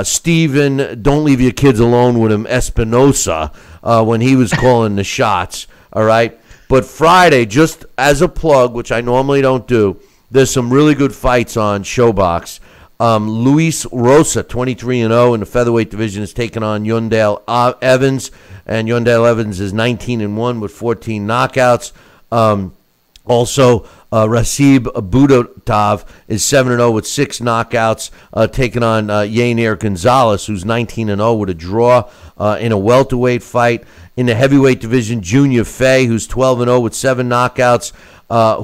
Steven, don't leave your kids alone with him, Espinosa, when he was calling the shots, all right? But Friday, just as a plug, which I normally don't do, there's some really good fights on Showbox. Luis Rosa, 23-0 in the featherweight division, is taking on Yundale Evans, and Yundale Evans is 19-1 with 14 knockouts. Also, Rasib Budotov is 7-0 with 6 knockouts, taking on Yair Gonzalez, who's 19-0 with a draw in a welterweight fight. In the heavyweight division, Junior Fay, who's 12-0 with 7 knockouts,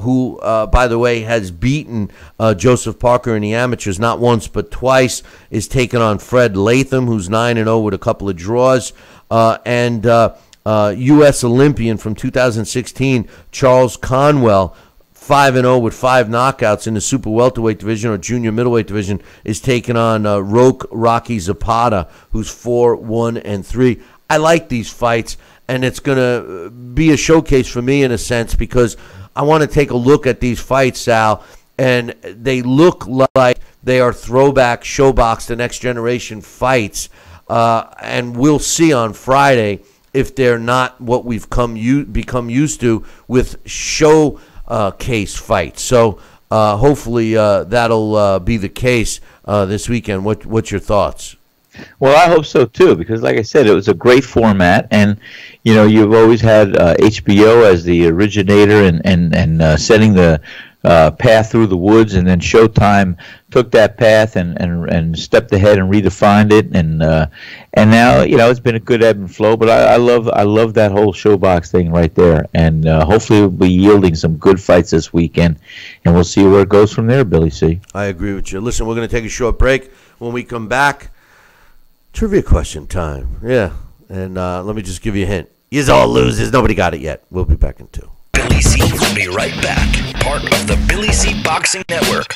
who, by the way, has beaten Joseph Parker in the amateurs not once but twice, is taking on Fred Latham, who's 9-0 with a couple of draws. U.S. Olympian from 2016, Charles Conwell, 5-0 with 5 knockouts in the super welterweight division or junior middleweight division, is taking on Rocky Zapata, who's 4-1-3. I like these fights, and it's going to be a showcase for me in a sense because I want to take a look at these fights, Sal, and they look like they are throwback Showbox, the next generation fights, and we'll see on Friday if they're not what we've become used to with showcase fights. So hopefully that'll be the case this weekend. What's your thoughts? Well, I hope so too, because like I said, it was a great format, and you've always had HBO as the originator and setting the path through the woods, and then Showtime took that path and stepped ahead and redefined it, and now it's been a good ebb and flow. But I love that whole Showbox thing right there, and hopefully we'll be yielding some good fights this weekend, and we'll see where it goes from there, Billy C. I agree with you. Listen, we're going to take a short break. When we come back, trivia question time. Yeah, and let me just give you a hint. You's all losers. Nobody got it yet. We'll be back in 2. Billy C will be right back. Part of the Billy C Boxing Network.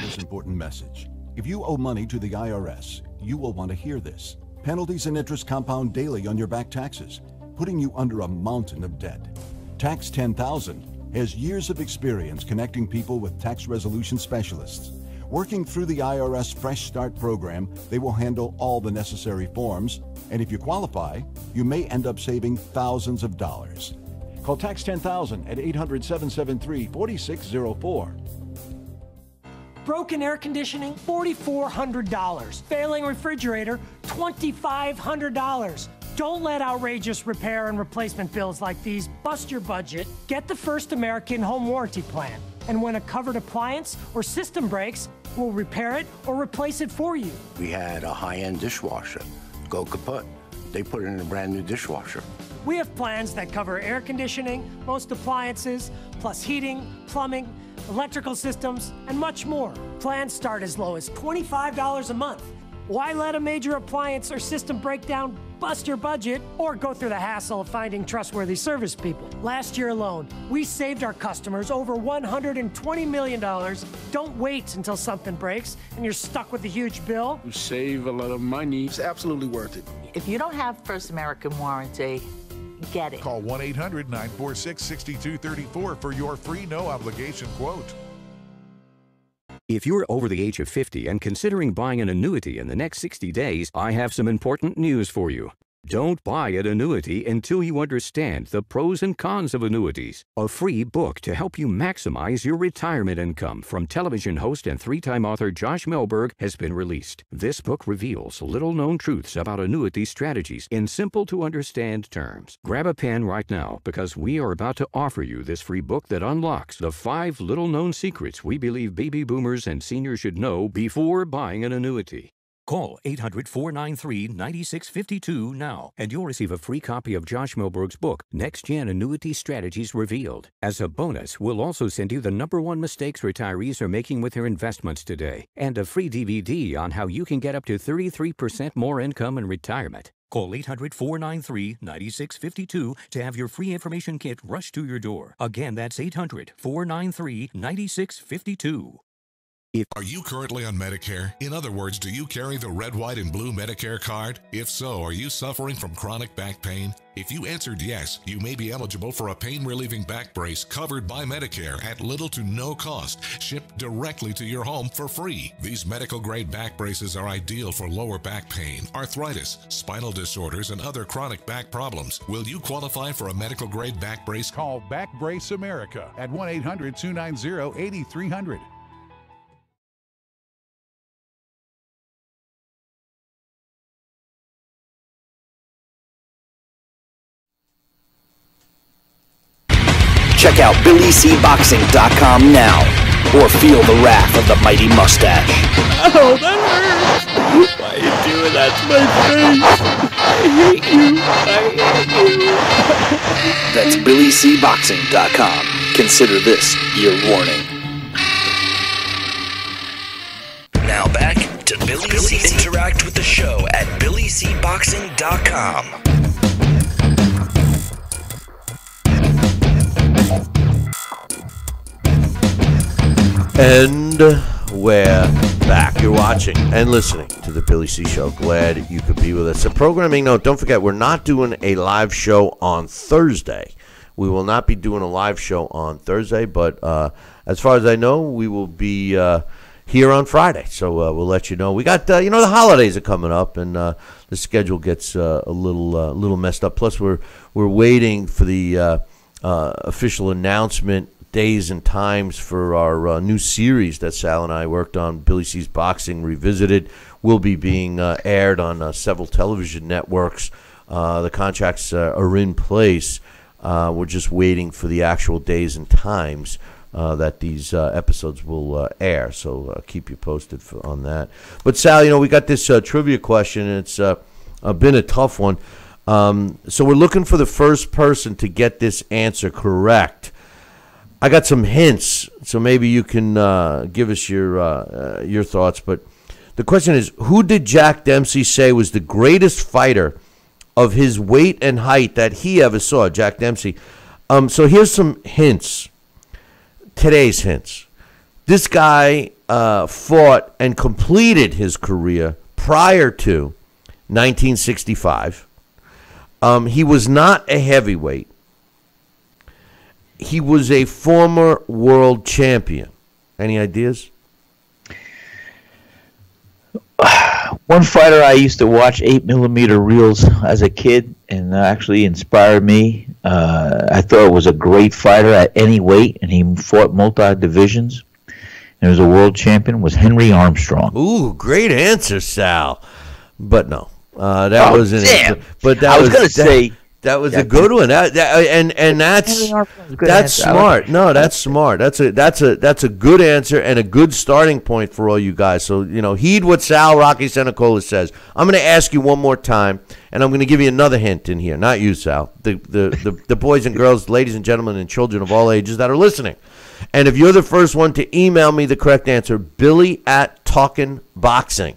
This important message. If you owe money to the IRS, you will want to hear this. Penalties and interest compound daily on your back taxes, putting you under a mountain of debt. Tax 10,000 has years of experience connecting people with tax resolution specialists. Working through the IRS Fresh Start program, they will handle all the necessary forms, and if you qualify, you may end up saving thousands of dollars. Call Tax 10,000 at 800-773-4604. Broken air conditioning, $4,400. Failing refrigerator, $2,500. Don't let outrageous repair and replacement bills like these bust your budget. Get the First American Home Warranty Plan. And when a covered appliance or system breaks, we'll repair it or replace it for you. We had a high-end dishwasher go kaput. They put it in a brand new dishwasher. We have plans that cover air conditioning, most appliances, plus heating, plumbing, electrical systems, and much more. Plans start as low as $25 a month. Why let a major appliance or system breakdown bust your budget or go through the hassle of finding trustworthy service people? Last year alone, we saved our customers over $120 million. Don't wait until something breaks and you're stuck with a huge bill. You save a lot of money. It's absolutely worth it. If you don't have First American Warranty, get it. Call 1-800-946-6234 for your free no-obligation quote. If you're over the age of 50 and considering buying an annuity in the next 60 days, I have some important news for you. Don't buy an annuity until you understand the pros and cons of annuities. A free book to help you maximize your retirement income from television host and three-time author Josh Melberg has been released. This book reveals little-known truths about annuity strategies in simple-to-understand terms. Grab a pen right now because we are about to offer you this free book that unlocks the 5 little-known secrets we believe baby boomers and seniors should know before buying an annuity. Call 800-493-9652 now, and you'll receive a free copy of Josh Melberg's book, Next Gen Annuity Strategies Revealed. As a bonus, we'll also send you the #1 mistakes retirees are making with their investments today, and a free DVD on how you can get up to 33% more income in retirement. Call 800-493-9652 to have your free information kit rushed to your door. Again, that's 800-493-9652. Are you currently on Medicare? In other words, do you carry the red, white, and blue Medicare card? If so, are you suffering from chronic back pain? If you answered yes, you may be eligible for a pain-relieving back brace covered by Medicare at little to no cost, shipped directly to your home for free. These medical-grade back braces are ideal for lower back pain, arthritis, spinal disorders, and other chronic back problems. Will you qualify for a medical-grade back brace? Call Back Brace America at 1-800-290-8300. Check out BillyCBoxing.com now, or feel the wrath of the mighty mustache. Oh, that hurts! Why are you doing that to my face? I hate you. That's BillyCBoxing.com. Consider this your warning. Now back to Billy C. Interact with the show at BillyCBoxing.com. And we're back. You're watching and listening to the Billy C. Show. Glad you could be with us. A programming note, don't forget, we're not doing a live show on Thursday. We will not be doing a live show on Thursday, but as far as I know, we will be here on Friday. So we'll let you know. We got, the holidays are coming up, and the schedule gets a little messed up. Plus, we're waiting for the official announcement, days and times for our new series that Sal and I worked on, Billy C's Boxing Revisited, will be being aired on several television networks. The contracts are in place. We're just waiting for the actual days and times that these episodes will air. So keep you posted on that. But Sal, we got this trivia question, and it's been a tough one. So we're looking for the first person to get this answer correct. I got some hints, so maybe you can give us your thoughts. But the question is, who did Jack Dempsey say was the greatest fighter of his weight and height that he ever saw, Jack Dempsey? So here's some hints, today's hints. This guy fought and completed his career prior to 1965. He was not a heavyweight. He was a former world champion. Any ideas? One fighter I used to watch 8mm reels as a kid, and actually inspired me. I thought it was a great fighter at any weight, and he fought multi-divisions. and was a world champion was Henry Armstrong. Ooh, great answer, Sal. But no, that wasn't damn. it. But that I was going to say that was a good one. And that's smart. No, that's smart. That's a good answer and a good starting point for all you guys. So heed what Sal Rocky Senecola says. I'm going to ask you one more time, and I'm going to give you another hint in here. Not you, Sal. The boys and girls, ladies and gentlemen, and children of all ages that are listening. And if you're the first one to email me the correct answer, Billy at Talkin' Boxing.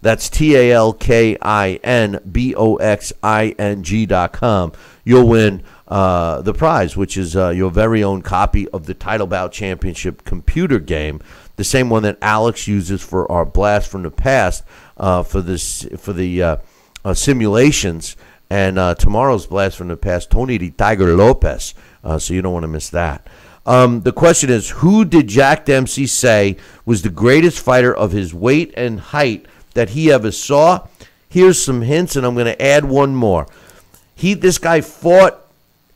That's TalkinBoxing.com. You'll win the prize, which is your very own copy of the Title Bout Championship computer game, the same one that Alex uses for our Blast from the Past for the simulations. And tomorrow's Blast from the Past, Tony the Tiger Lopez. So you don't want to miss that. The question is, who did Jack Dempsey say was the greatest fighter of his weight and height that he ever saw? Here's some hints, and I'm going to add one more. This guy fought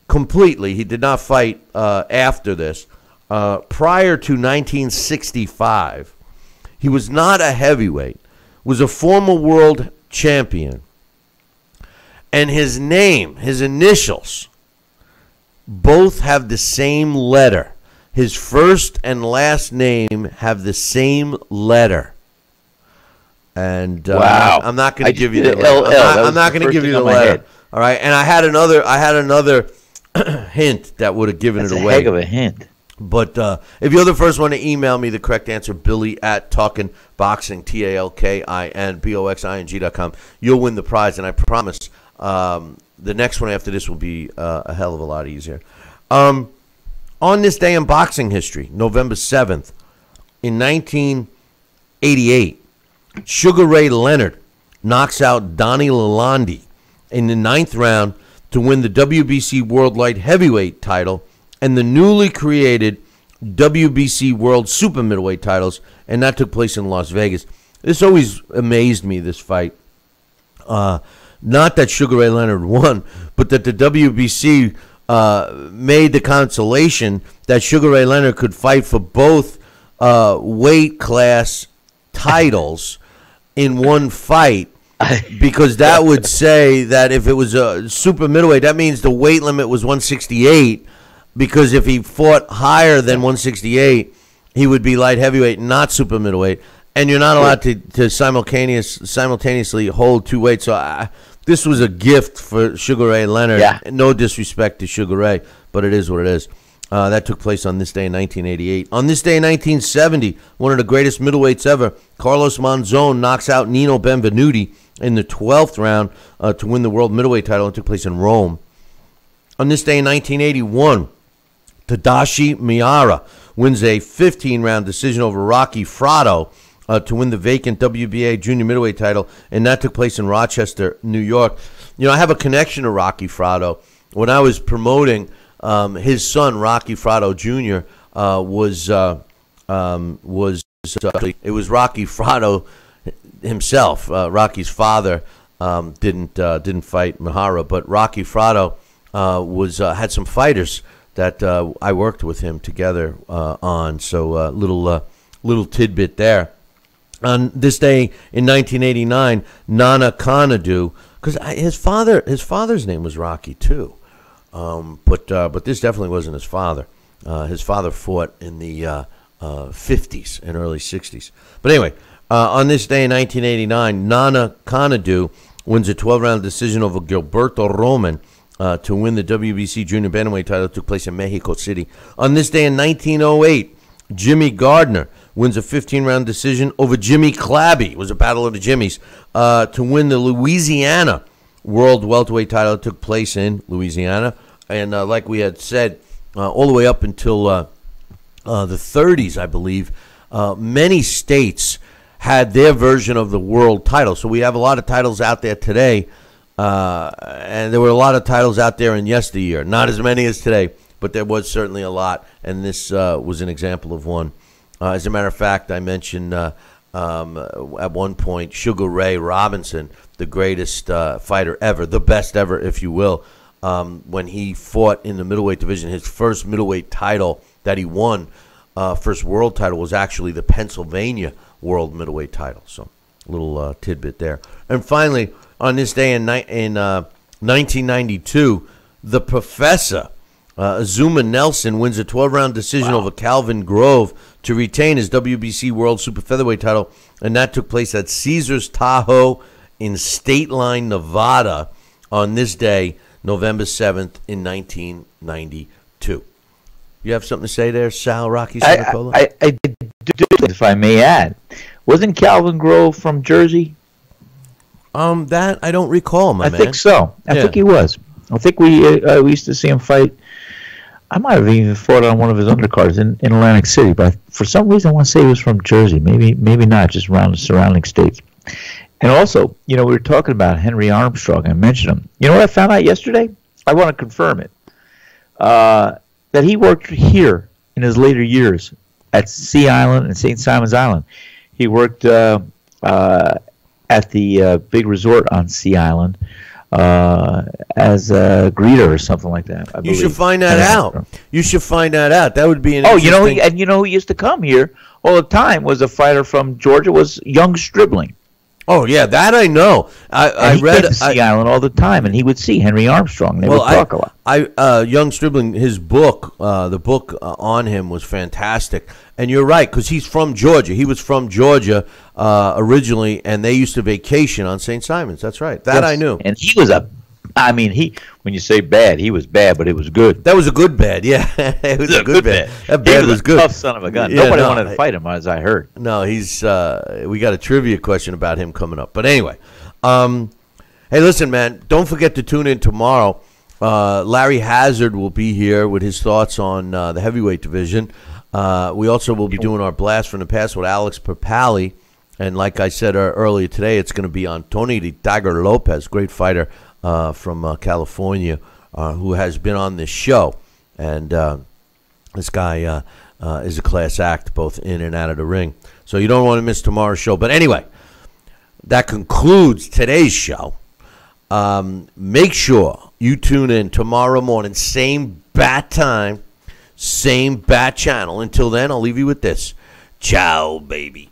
completely. He did not fight after this. Prior to 1965, he was not a heavyweight, was a former world champion, and his name, his initials, both have the same letter. His first and last name have the same letter. And wow. I'm not going to give you the letter. I'm not going to give you the letter. All right. And I had another hint that would have given it away. That's a heck of a hint. But if you're the first one to email me the correct answer, Billy at Talkin' Boxing, TalkinBoxing.com, you'll win the prize. And I promise the next one after this will be a hell of a lot easier. On this day in boxing history, November 7th, in 1988, Sugar Ray Leonard knocks out Donnie Lalonde in the 9th round to win the WBC World Light Heavyweight title and the newly created WBC World Super Middleweight titles, and that took place in Las Vegas. This always amazed me, this fight. Not that Sugar Ray Leonard won, but that the WBC made the consolation that Sugar Ray Leonard could fight for both weight class titles in one fight, because that would say that if it was a super middleweight, that means the weight limit was 168, because if he fought higher than 168, he would be light heavyweight, not super middleweight, and you're not allowed to simultaneously hold two weights. So this was a gift for Sugar Ray Leonard. Yeah. No disrespect to Sugar Ray, but it is what it is. That took place on this day in 1988. On this day in 1970, one of the greatest middleweights ever, Carlos Monzon knocks out Nino Benvenuti in the 12th round to win the world middleweight title. It took place in Rome. On this day in 1981, Tadashi Miura wins a 15-round decision over Rocky Fratto to win the vacant WBA junior middleweight title, and that took place in Rochester, New York. I have a connection to Rocky Fratto. When I was promoting his son, Rocky Fratto Jr., it was Rocky Fratto himself. Rocky's father didn't fight Mihara, but Rocky Fratto had some fighters that I worked with him together on. So little tidbit there. On this day in 1989, Nana Konadu, because his father's name was Rocky too. But this definitely wasn't his father. His father fought in the 50s and early 60s. But anyway, on this day in 1989, Nana Konadu wins a 12-round decision over Gilberto Roman to win the WBC junior bantamweight title. It took place in Mexico City. On this day in 1908, Jimmy Gardner wins a 15-round decision over Jimmy Clabby. It was a battle of the Jimmies to win the Louisiana World Welterweight title. It took place in Louisiana. And like we had said, all the way up until the 30s, I believe, many states had their version of the world title. So we have a lot of titles out there today, and there were a lot of titles out there in yesteryear. Not as many as today, but there was certainly a lot, and this was an example of one. As a matter of fact, I mentioned at one point Sugar Ray Robinson, the greatest fighter ever, the best ever, if you will, when he fought in the middleweight division, his first middleweight title that he won first world title was actually the Pennsylvania World Middleweight title. So a little tidbit there. And finally, on this day in 1992, the Professor, Azuma Nelson, wins a 12-round decision over Calvin Grove to retain his WBC World Super Featherweight title, and that took place at Caesars Tahoe in State Line, Nevada, on this day, November 7th in 1992. You have something to say there, Sal Rocky Sanicola? I do, if I may add. Wasn't Calvin Grove from Jersey? That I don't recall, my man. I think so. I think he was. I think we used to see him fight. I might have even fought on one of his undercards in Atlantic City, but for some reason I want to say he was from Jersey. Maybe not, just around the surrounding states. And also, we were talking about Henry Armstrong. I mentioned him. You know what I found out yesterday? I want to confirm it. That he worked here in his later years at Sea Island and St. Simon's Island. He worked at the big resort on Sea Island as a greeter or something like that. I believe. Should find that out. You should find that out. That would be an interesting... who used to come here all the time was a fighter from Georgia, was Young Stribling. Oh yeah, that I know. I read to Sea Island all the time, and he would see Henry Armstrong. They would talk a lot. Young Stribling, his book, the book on him was fantastic. And you're right, because he's from Georgia. He was from Georgia originally, and they used to vacation on St. Simon's. That's right. That I knew. And he was when you say bad, he was bad, but it was good. That was a good bad, yeah. It was a good bad. That bad was good. Tough son of a gun. Nobody wanted to fight him, as I heard. No, he's. We got a trivia question about him coming up. But anyway, hey, listen, man, don't forget to tune in tomorrow. Larry Hazard will be here with his thoughts on the heavyweight division. We also will be doing our blast from the past with Alex Papali. And like I said earlier today, it's going to be on Tony the Tiger Lopez, great fighter from California, who has been on this show. And this guy is a class act, both in and out of the ring. So you don't want to miss tomorrow's show. But anyway, that concludes today's show. Make sure you tune in tomorrow morning, same bat time, same bat channel. Until then, I'll leave you with this. Ciao, baby.